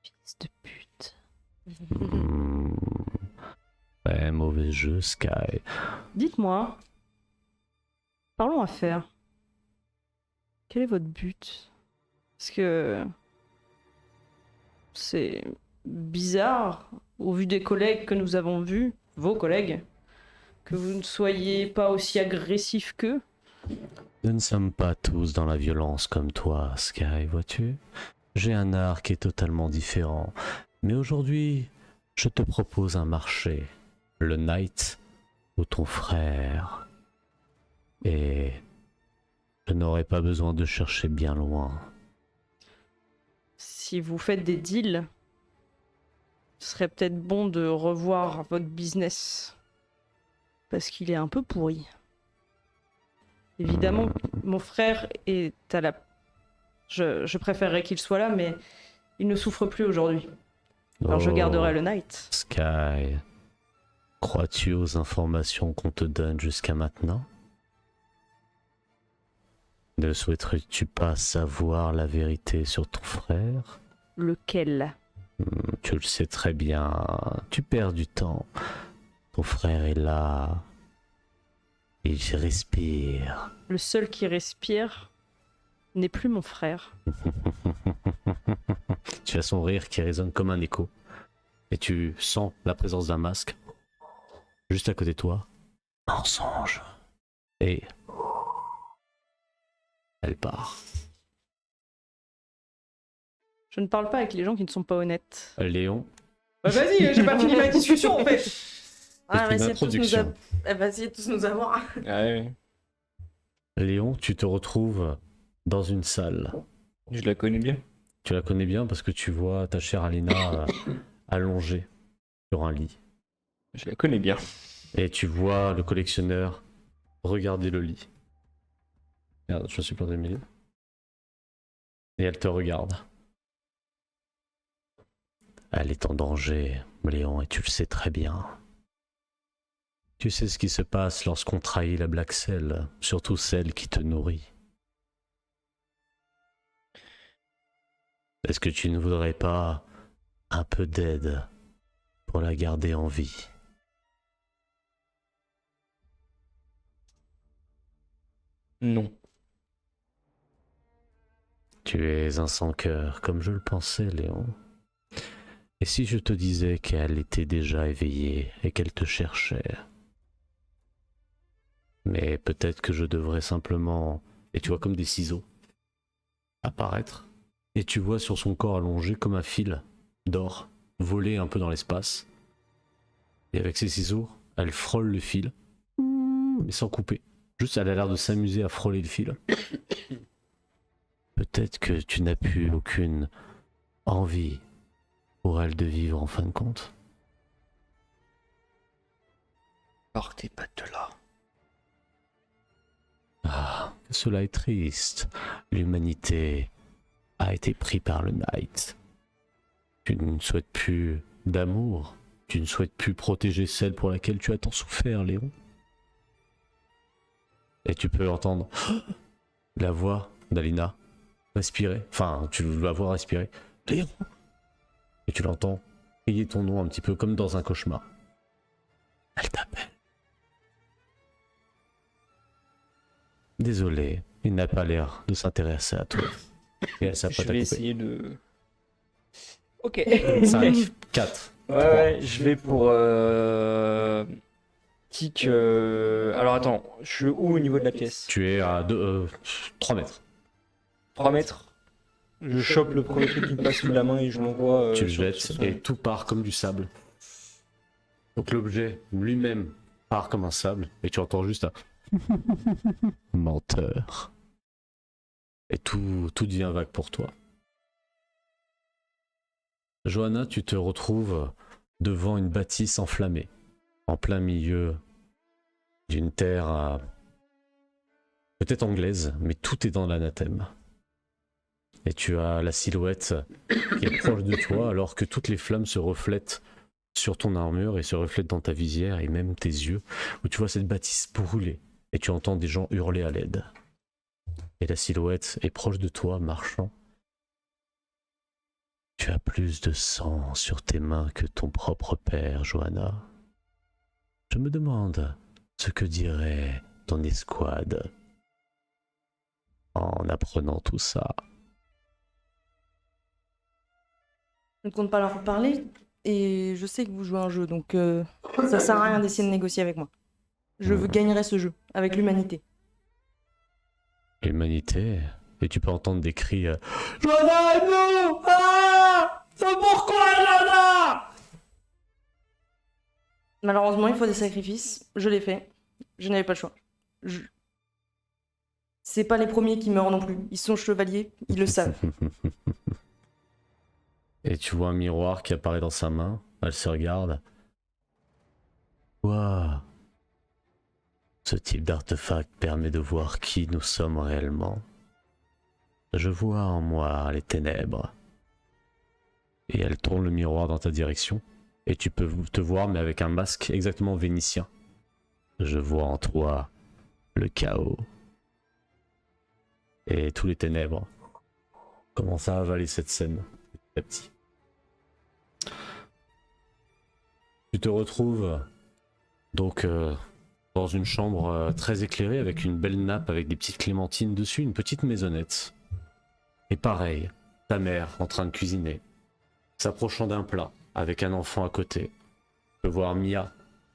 [SPEAKER 4] Fils de pute.
[SPEAKER 1] Hmm. Ouais, mauvais jeu, Sky.
[SPEAKER 4] Dites-moi, parlons affaires. Quel est votre but? Parce que c'est bizarre, au vu des collègues que nous avons vus, vos collègues, que vous ne soyez pas aussi agressif qu'eux.
[SPEAKER 1] Nous ne sommes pas tous dans la violence comme toi, Sky, vois-tu? J'ai un art qui est totalement différent. Mais aujourd'hui, je te propose un marché. Le Night ou ton frère. Et je n'aurais pas besoin de chercher bien loin.
[SPEAKER 4] Si vous faites des deals, ce serait peut-être bon de revoir votre business. Parce qu'il est un peu pourri. Évidemment, mon frère est à la... Je préférerais qu'il soit là, mais il ne souffre plus aujourd'hui. Alors je
[SPEAKER 1] Oh,
[SPEAKER 4] garderai le Knight.
[SPEAKER 1] Sky, crois-tu aux informations qu'on te donne jusqu'à maintenant? Ne souhaiterais-tu pas savoir la vérité sur ton frère?
[SPEAKER 4] Lequel?
[SPEAKER 1] Tu le sais très bien, tu perds du temps. Ton frère est là. Il respire.
[SPEAKER 4] Le seul qui respire n'est plus mon frère.
[SPEAKER 1] Tu as son rire qui résonne comme un écho. Et tu sens la présence d'un masque. Juste à côté de toi. Mensonge. Et... elle part.
[SPEAKER 4] Je ne parle pas avec les gens qui ne sont pas honnêtes.
[SPEAKER 1] Léon,
[SPEAKER 4] Bah vas-y, j'ai pas fini ma discussion en fait.
[SPEAKER 2] Ah,
[SPEAKER 1] une
[SPEAKER 2] elle va essayer de tous nous
[SPEAKER 1] introduction.
[SPEAKER 2] elle va essayer de tous nous avoir.
[SPEAKER 3] Ouais,
[SPEAKER 1] Léon, tu te retrouves dans une salle.
[SPEAKER 3] je la connais bien.
[SPEAKER 1] Tu la connais bien parce que tu vois ta chère Alina allongée sur un lit.
[SPEAKER 3] Je la connais bien.
[SPEAKER 1] Et tu vois le collectionneur regarder le lit. Merde, je me suis planté le milieu. Et elle te regarde. Elle est en danger, Léon, et tu le sais très bien. Tu sais ce qui se passe lorsqu'on trahit la Black Cell, surtout celle qui te nourrit. Est-ce que tu ne voudrais pas un peu d'aide pour la garder en vie?
[SPEAKER 3] Non.
[SPEAKER 1] Tu es un sans-cœur, comme je le pensais, Léon. Et si je te disais qu'elle était déjà éveillée et qu'elle te cherchait? Mais peut-être que je devrais simplement... Et tu vois comme des ciseaux apparaître. Et tu vois sur son corps allongé comme un fil d'or, voler un peu dans l'espace. Et avec ses ciseaux, elle frôle le fil, mais sans couper. Juste, elle a l'air de s'amuser à frôler le fil. Peut-être que tu n'as plus aucune envie pour elle de vivre en fin de compte.
[SPEAKER 3] Partez pas de là.
[SPEAKER 1] Ah, cela est triste. L'humanité a été prise par le Knight. Tu ne souhaites plus d'amour. Tu ne souhaites plus protéger celle pour laquelle tu as tant souffert, Léon. Et tu peux entendre la voix d'Alina respirer. Enfin, tu la vois respirer. Léon. Et tu l'entends crier ton nom un petit peu comme dans un cauchemar. Elle t'appelle. Désolé, il n'a pas l'air de s'intéresser à toi. Et elle
[SPEAKER 3] Je
[SPEAKER 1] s'apprête à
[SPEAKER 3] vais
[SPEAKER 1] couper.
[SPEAKER 3] essayer de... Ok.
[SPEAKER 1] 5, 4.
[SPEAKER 3] Ouais, je vais pour kick. Alors attends, je suis où au niveau de la pièce?
[SPEAKER 1] Tu es à 3 mètres.
[SPEAKER 3] 3 mètres. Je chope le premier truc qui me passe sous la main et je l'envoie.
[SPEAKER 1] Tu le
[SPEAKER 3] sur-
[SPEAKER 1] jettes
[SPEAKER 3] sur son-
[SPEAKER 1] et tout part comme du sable. Donc l'objet lui-même part comme un sable et tu entends juste un menteur. Et tout devient vague pour toi. Johanna, tu te retrouves devant une bâtisse enflammée, en plein milieu d'une terre peut-être anglaise, mais tout est dans l'anathème. Et tu as la silhouette qui est proche de toi, alors que toutes les flammes se reflètent sur ton armure et se reflètent dans ta visière et même tes yeux, où tu vois cette bâtisse brûler et tu entends des gens hurler à l'aide. Et la silhouette est proche de toi, marchant. Tu as plus de sang sur tes mains que ton propre père, Johanna. Je me demande ce que dirait ton escouade en apprenant tout ça.
[SPEAKER 2] Je ne compte pas leur parler et je sais que vous jouez un jeu, donc ça sert à rien d'essayer de négocier avec moi. Je gagnerai ce jeu avec l'humanité.
[SPEAKER 1] L'humanité. Et tu peux entendre des cris Johanna, aide-nous! Ah! C'est pourquoi, Johanna?
[SPEAKER 2] Malheureusement, il faut des sacrifices. Je l'ai fait. Je n'avais pas le choix. Je- C'est pas les premiers qui meurent non plus. Ils sont chevaliers, ils le savent.
[SPEAKER 1] Et tu vois un miroir qui apparaît dans sa main. Elle se regarde. Waouh. Ce type d'artefact permet de voir qui nous sommes réellement. Je vois en moi les ténèbres. Et elle tourne le miroir dans ta direction. Et tu peux te voir, mais avec un masque exactement vénitien. Je vois en toi le chaos. Et tous les ténèbres commencent à avaler cette scène petit à petit. Tu te retrouves donc dans une chambre très éclairée avec une belle nappe avec des petites clémentines dessus, une petite maisonnette. Et pareil, ta mère en train de cuisiner, s'approchant d'un plat avec un enfant à côté. Tu peux voir Mia,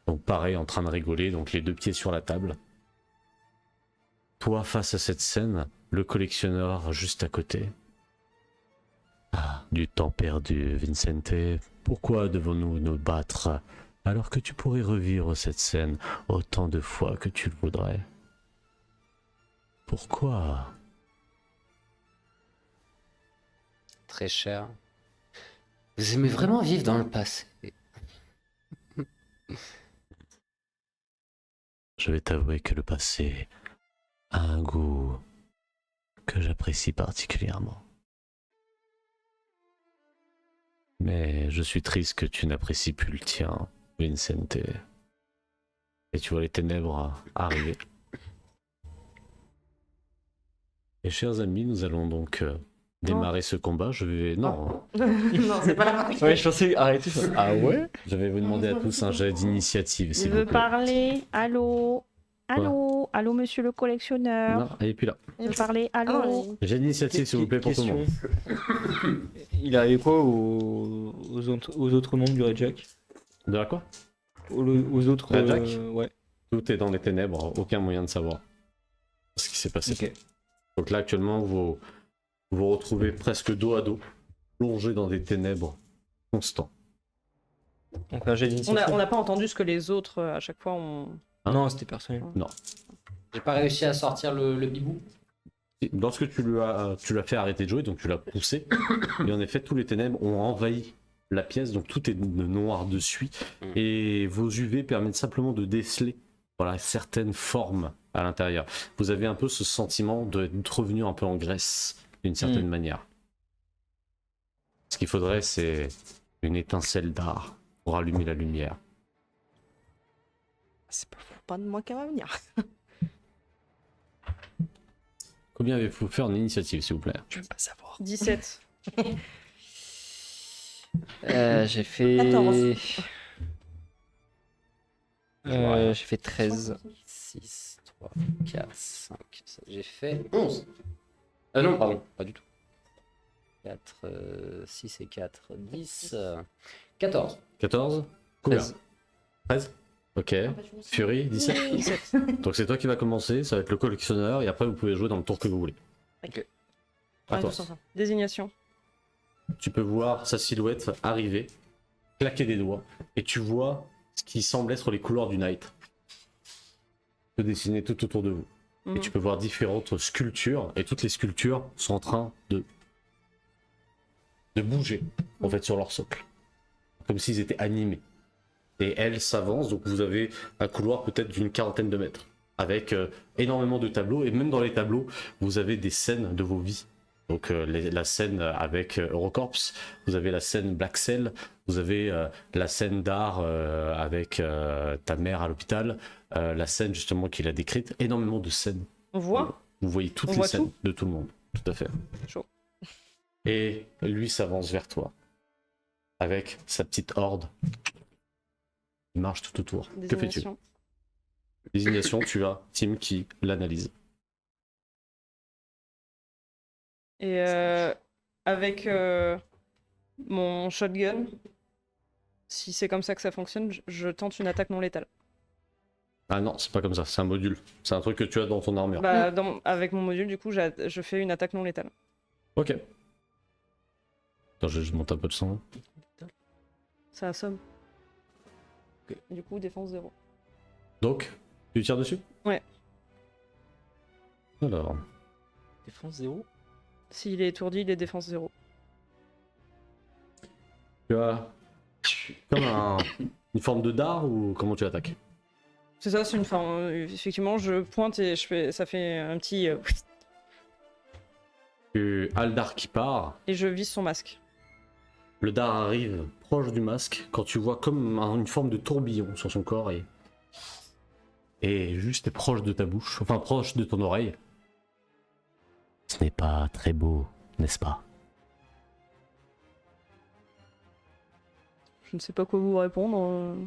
[SPEAKER 1] donc pareil en train de rigoler, donc les deux pieds sur la table. Toi face à cette scène, le collectionneur juste à côté. Ah, du temps perdu, Vincente. Pourquoi devons-nous nous battre alors que tu pourrais revivre cette scène autant de fois que tu le voudrais? Pourquoi?
[SPEAKER 5] Très cher. Vous aimez vraiment vivre dans le passé.
[SPEAKER 1] Je vais t'avouer que le passé a un goût que j'apprécie particulièrement. Mais je suis triste que tu n'apprécies plus le tien, Vincente. Et tu vois les ténèbres arriver. Et chers amis, nous allons donc démarrer ce combat. Je vais... Non,
[SPEAKER 2] Non, c'est pas la partie.
[SPEAKER 3] Ouais, je pensais arrêter ça.
[SPEAKER 1] ah ouais? Je vais vous demander à tous un jet d'initiative,
[SPEAKER 4] Je
[SPEAKER 1] s'il vous
[SPEAKER 4] veux
[SPEAKER 1] plaît.
[SPEAKER 4] parler. Allô? Allô? Allô, monsieur le collectionneur?
[SPEAKER 1] Non, et puis là.
[SPEAKER 4] Je veux parler.
[SPEAKER 2] Ah non,
[SPEAKER 4] Allô?
[SPEAKER 1] Jet d'initiative, s'il vous plaît, pour tout le monde.
[SPEAKER 3] Il arrivait quoi aux autres membres du Red Jack?
[SPEAKER 1] De la quoi?
[SPEAKER 3] Aux autres.
[SPEAKER 1] Red Jack
[SPEAKER 3] Ouais.
[SPEAKER 1] Tout est dans les ténèbres, aucun moyen de savoir ce qui s'est passé.
[SPEAKER 3] Ok.
[SPEAKER 1] Donc là, actuellement, vous vous retrouvez presque dos à dos, plongé dans des ténèbres constants.
[SPEAKER 3] Donc un jet
[SPEAKER 4] On
[SPEAKER 3] d'initiative.
[SPEAKER 4] n'a pas entendu ce que les autres, à chaque fois, ont.
[SPEAKER 3] Non, c'était personnel.
[SPEAKER 5] J'ai pas réussi à sortir le bibou.
[SPEAKER 1] Et lorsque tu l'as fait arrêter de jouer, donc tu l'as poussé, et en effet, tous les ténèbres ont envahi la pièce, donc tout est noir dessus, et vos UV permettent simplement de déceler voilà, certaines formes à l'intérieur. Vous avez un peu ce sentiment d'être revenu un peu en Grèce, d'une certaine manière. Ce qu'il faudrait, c'est une étincelle d'art pour allumer la lumière.
[SPEAKER 2] C'est pas de moi qu'elle va venir.
[SPEAKER 1] Combien avez-vous fait en initiative, s'il vous plaît?
[SPEAKER 3] Je veux pas savoir.
[SPEAKER 4] 17.
[SPEAKER 3] J'ai fait.
[SPEAKER 2] 14.
[SPEAKER 3] J'ai fait 13.
[SPEAKER 5] 6, 3, 4, 5. J'ai fait 11. Non, pardon, pas du tout. 4, 6 et 4, 10. 14.
[SPEAKER 1] 14? Combien?
[SPEAKER 3] 13.
[SPEAKER 1] 13? Ok. Fury, 17?
[SPEAKER 4] 17.
[SPEAKER 1] Donc c'est toi qui va commencer, ça va être le collectionneur, et après vous pouvez jouer dans le tour que vous voulez.
[SPEAKER 3] Ok.
[SPEAKER 1] À
[SPEAKER 2] Ouais,
[SPEAKER 1] toi.
[SPEAKER 2] je sens ça.
[SPEAKER 4] Désignation.
[SPEAKER 1] Tu peux voir sa silhouette arriver, claquer des doigts, et tu vois ce qui semble être les couleurs du Night se dessiner tout autour de vous.
[SPEAKER 4] Mhm.
[SPEAKER 1] Et tu peux voir différentes sculptures, et toutes les sculptures sont en train de bouger, en fait, sur leur socle. Comme s'ils étaient animés. Et elles s'avancent, donc vous avez un couloir peut-être d'une quarantaine de mètres, avec énormément de tableaux, et même dans les tableaux, vous avez des scènes de vos vies. Donc la scène avec Eurocorps, vous avez la scène Black Cell, vous avez la scène d'art avec ta mère à l'hôpital, la scène justement qu'il a décrite, énormément de scènes.
[SPEAKER 4] On voit.
[SPEAKER 1] Vous voyez toutes
[SPEAKER 4] On
[SPEAKER 1] les
[SPEAKER 4] voit
[SPEAKER 1] scènes
[SPEAKER 4] tout
[SPEAKER 1] de tout le monde, tout à fait.
[SPEAKER 4] Chaud.
[SPEAKER 1] Et lui s'avance vers toi, avec sa petite horde. Il marche tout autour. Que fais-tu?
[SPEAKER 4] Désignation.
[SPEAKER 1] Désignation, tu as Tim qui l'analyse.
[SPEAKER 4] Et avec mon shotgun, si c'est comme ça que ça fonctionne, je tente une attaque non létale.
[SPEAKER 1] Ah non, c'est pas comme ça, c'est un module. C'est un truc que tu as dans ton armure.
[SPEAKER 4] Bah, avec mon module, du coup, je fais une attaque non létale.
[SPEAKER 1] Ok. Attends, je monte un peu de son.
[SPEAKER 4] Ça assomme. Du coup, défense 0.
[SPEAKER 1] Donc, tu tires dessus?
[SPEAKER 4] Ouais.
[SPEAKER 1] Alors,
[SPEAKER 3] Défense 0.
[SPEAKER 4] S'il est étourdi, il est défense 0.
[SPEAKER 1] tu as comme une forme de dard ou comment tu attaques?
[SPEAKER 4] C'est ça, c'est une forme. Effectivement, je pointe et ça fait un petit.
[SPEAKER 1] Tu as le dard qui part.
[SPEAKER 4] Et je vise son masque.
[SPEAKER 1] Le dard arrive proche du masque quand tu vois comme une forme de tourbillon sur son corps et juste est proche de ta bouche, enfin proche de ton oreille. Ce n'est pas très beau, n'est-ce pas?
[SPEAKER 4] Je ne sais pas quoi vous répondre.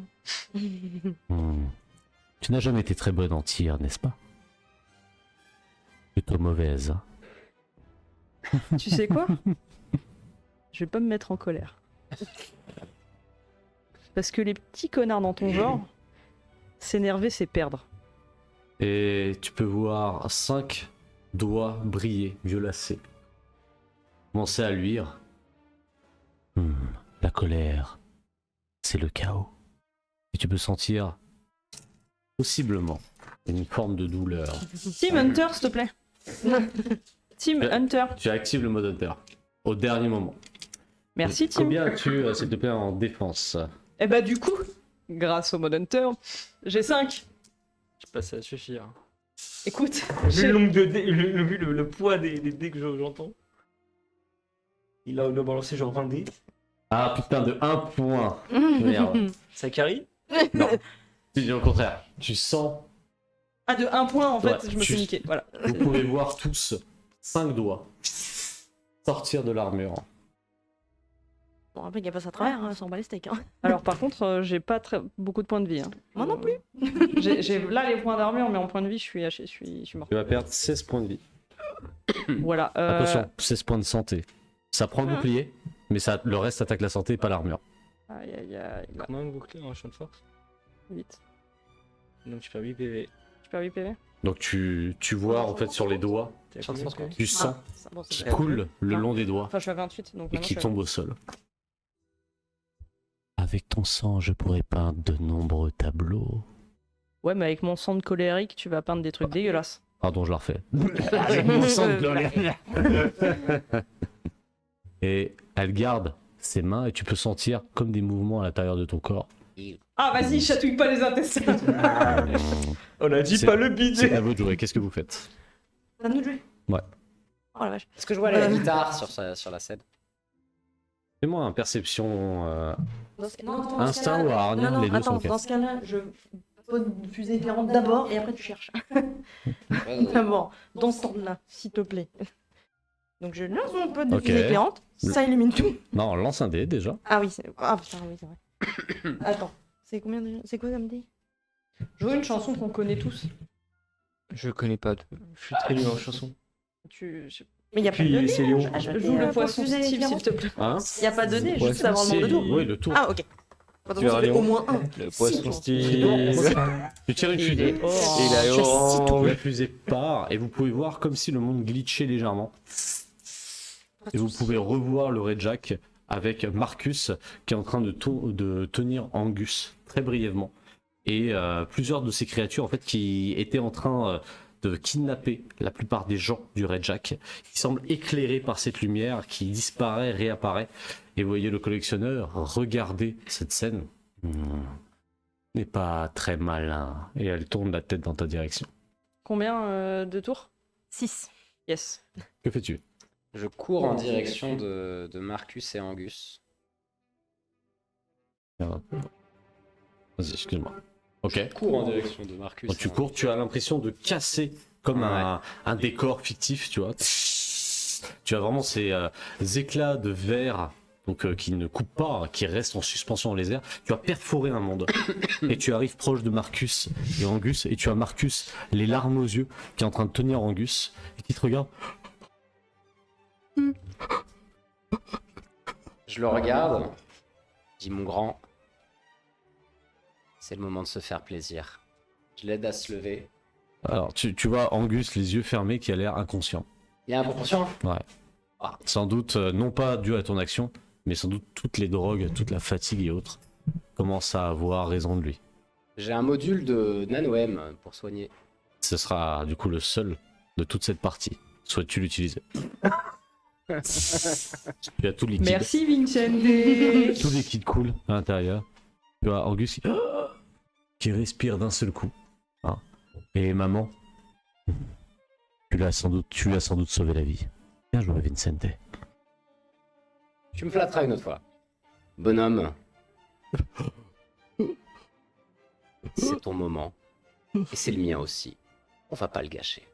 [SPEAKER 1] Tu n'as jamais été très bonne en tir, n'est-ce pas? Plutôt mauvaise.
[SPEAKER 4] Tu sais quoi? Je vais pas me mettre en colère. Parce que les petits connards dans ton genre, s'énerver, c'est perdre.
[SPEAKER 1] Et tu peux voir 5 doigts briller, violacés. Commencer à luire. La colère, c'est le chaos. Et tu peux sentir, possiblement, une forme de douleur.
[SPEAKER 4] Team Hunter, s'il te plaît. Team Hunter.
[SPEAKER 1] Tu actives le mode Hunter au dernier moment.
[SPEAKER 4] Merci, Team.
[SPEAKER 1] Combien as-tu, s'il te plaît, en défense?
[SPEAKER 4] Et bah, du coup, grâce au mode Hunter, j'ai 5.
[SPEAKER 3] Je sais pas si ça va suffire.
[SPEAKER 4] Écoute,
[SPEAKER 3] Vu le nombre de dés, vu le poids des dés que j'entends. Il a balancé genre 20 dés.
[SPEAKER 1] Ah putain, de 1 point. Merde.
[SPEAKER 3] Ça carry.
[SPEAKER 1] Non, tu dis au contraire. Tu sens,
[SPEAKER 4] Ah, de 1 point, en fait,
[SPEAKER 1] Ouais,
[SPEAKER 4] je me suis niqué. Voilà.
[SPEAKER 1] vous pouvez voir tous 5 doigts sortir de l'armure.
[SPEAKER 2] Bon, après, il n'y a pas ça à travers, hein, sans balistique. Hein.
[SPEAKER 4] Alors, par contre, j'ai pas beaucoup de points de vie. Hein.
[SPEAKER 2] Moi non plus.
[SPEAKER 4] J'ai là les points d'armure, mais en point de vie, je suis mort.
[SPEAKER 1] Tu vas perdre 16 points de vie.
[SPEAKER 4] Voilà.
[SPEAKER 1] Attention, 16 points de santé. Ça prend le bouclier, mais ça, le reste attaque la santé, pas l'armure.
[SPEAKER 4] Aïe, aïe, aïe. Là,
[SPEAKER 3] Combien de bouclier en champ de force?
[SPEAKER 4] 8.
[SPEAKER 3] Donc tu perds 8 PV.
[SPEAKER 4] Je perds 8 PV.
[SPEAKER 1] Donc tu vois en fait sur les doigts,
[SPEAKER 3] T'as
[SPEAKER 5] Champ de
[SPEAKER 3] combien
[SPEAKER 5] force, quoi.
[SPEAKER 3] PV?
[SPEAKER 1] tu sens
[SPEAKER 2] Bon,
[SPEAKER 1] qui
[SPEAKER 2] c'est
[SPEAKER 1] coule le long des doigts
[SPEAKER 4] Enfin, je suis à 28, donc
[SPEAKER 1] et
[SPEAKER 4] maintenant,
[SPEAKER 1] qui
[SPEAKER 4] je suis à-
[SPEAKER 1] tombe au sol. Avec ton sang, je pourrais peindre de nombreux tableaux.
[SPEAKER 4] Ouais, mais avec mon sang de colérique, tu vas peindre des trucs dégueulasses.
[SPEAKER 1] Pardon, je la refais. Avec mon sang de colère. Et elle garde ses mains et tu peux sentir comme des mouvements à l'intérieur de ton corps.
[SPEAKER 4] Ah, vas-y, chatouille pas les intestins.
[SPEAKER 3] On a dit
[SPEAKER 1] C'est-
[SPEAKER 3] pas le
[SPEAKER 1] C'est
[SPEAKER 3] bidet.
[SPEAKER 1] à vous de jouer. Qu'est-ce que vous faites?
[SPEAKER 2] à nous de jouer.
[SPEAKER 1] Ouais.
[SPEAKER 2] Oh la vache.
[SPEAKER 5] Est-ce que je vois la guitare sur la scène?
[SPEAKER 1] Fais-moi un perception.
[SPEAKER 2] Non,
[SPEAKER 1] Instinct ou hargne,
[SPEAKER 2] non,
[SPEAKER 1] les deux
[SPEAKER 2] attends,
[SPEAKER 1] sont ok.
[SPEAKER 2] dans ce cas-là, je pose une fusée éclairante d'abord et après tu cherches. D'abord, dans ce temps-là, s'il te plaît. Donc je lance mon pote de
[SPEAKER 1] Ok.
[SPEAKER 2] fusée éclairante, ça élimine tout.
[SPEAKER 1] Non, lance un dé déjà.
[SPEAKER 2] Ah oui, c'est... Ah putain, oui, c'est vrai. Attends, c'est combien déjà? C'est quoi comme dé?
[SPEAKER 4] Joue une chanson qu'on connaît tous.
[SPEAKER 3] Je connais pas. Je suis très nul en chanson.
[SPEAKER 2] Mais il n'y a pas
[SPEAKER 3] Puis
[SPEAKER 2] de dé.
[SPEAKER 3] c'est Léon.
[SPEAKER 4] Joue le poisson Steve, s'il te plaît.
[SPEAKER 1] Hein?
[SPEAKER 2] Il n'y a pas de dé,
[SPEAKER 3] Ouais,
[SPEAKER 2] juste avant le nombre de tours.
[SPEAKER 1] Oui, le tour.
[SPEAKER 2] Ah ok. Attends,
[SPEAKER 3] Tu
[SPEAKER 2] ça
[SPEAKER 3] as
[SPEAKER 2] fait
[SPEAKER 3] Léon.
[SPEAKER 2] au moins un.
[SPEAKER 3] Le poisson
[SPEAKER 2] Si.
[SPEAKER 3] Steve.
[SPEAKER 1] Tu tires une
[SPEAKER 4] Il
[SPEAKER 1] fusée.
[SPEAKER 4] est hors.
[SPEAKER 3] Il a
[SPEAKER 2] Je suis
[SPEAKER 3] orange.
[SPEAKER 1] La fusée part et vous pouvez voir comme si le monde glitchait légèrement. Et vous pouvez revoir le Red Jack avec Marcus qui est en train de tenir Angus très brièvement. Et plusieurs de ces créatures en fait qui étaient en train de kidnapper la plupart des gens du Red Jack, qui semblent éclairés par cette lumière qui disparaît, réapparaît. Et vous voyez le collectionneur regarder cette scène. N'est pas très malin. Et elle tourne la tête dans ta direction.
[SPEAKER 4] Combien de tours?
[SPEAKER 2] 6.
[SPEAKER 4] Yes.
[SPEAKER 1] Que fais-tu?
[SPEAKER 5] Je cours en direction de Marcus et Angus.
[SPEAKER 1] Vas-y, excuse-moi. Ok.
[SPEAKER 5] Je cours en direction de Marcus.
[SPEAKER 1] Donc tu
[SPEAKER 5] et
[SPEAKER 1] cours, tu as l'impression de casser comme
[SPEAKER 5] Ouais.
[SPEAKER 1] un décor fictif, tu vois. Tu as vraiment ces éclats de verre donc, qui ne coupent pas, qui restent en suspension dans les airs. Tu as perforé un monde et tu arrives proche de Marcus et Angus et tu as Marcus les larmes aux yeux qui est en train de tenir Angus et qui te regarde.
[SPEAKER 5] Je le regarde. Je dis mon grand. C'est le moment de se faire plaisir. Je l'aide à se lever.
[SPEAKER 1] Alors tu vois Angus les yeux fermés qui a l'air inconscient.
[SPEAKER 5] Il y a un peu conscient.
[SPEAKER 1] Sans doute non pas dû à ton action, mais sans doute toutes les drogues, toute la fatigue et autres commence à avoir raison de lui.
[SPEAKER 5] J'ai un module de nano-M pour soigner.
[SPEAKER 1] Ce sera du coup le seul de toute cette partie. Souhaites-tu l'utiliser? Tu as tout le liquide.
[SPEAKER 4] Merci Vincente.
[SPEAKER 1] Tout liquide coule à l'intérieur. Tu as Angus qui respire d'un seul coup. Hein. Et maman, tu lui as sans doute sauvé la vie. Bien joué, Vincente.
[SPEAKER 5] Tu me flatteras une autre fois. Bonhomme. C'est ton moment. Et c'est le mien aussi. On va pas le gâcher.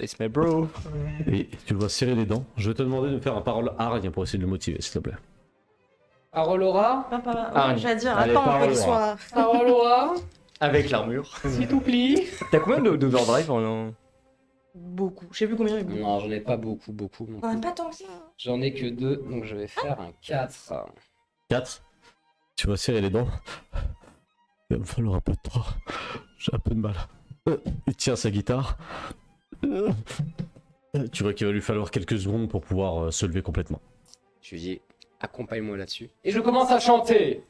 [SPEAKER 3] It's my bro.
[SPEAKER 1] Et tu le vois serrer les dents. Je vais te demander de me faire un parole hargne pour essayer de le motiver, s'il te plaît.
[SPEAKER 5] Arolora.
[SPEAKER 3] Ah,
[SPEAKER 2] J'allais dire,
[SPEAKER 1] allez,
[SPEAKER 2] attends
[SPEAKER 1] parle,
[SPEAKER 2] qu'elle soit.
[SPEAKER 5] Arolora.
[SPEAKER 3] Avec l'armure. S'il te plaît. T'as combien d'overdrive en...
[SPEAKER 2] Beaucoup. Je sais plus combien il y a beaucoup.
[SPEAKER 5] Non, j'en ai pas beaucoup non
[SPEAKER 2] On a
[SPEAKER 5] plus.
[SPEAKER 2] pas tant que ça.
[SPEAKER 5] J'en ai que 2, donc je vais faire un 4.
[SPEAKER 1] 4. Tu vas serrer les dents. Il va me falloir un peu de temps. J'ai un peu de mal. Il tient sa guitare. Tu vois qu'il va lui falloir quelques secondes pour pouvoir se lever complètement.
[SPEAKER 5] Je lui dis, accompagne-moi là-dessus. Et je commence à chanter.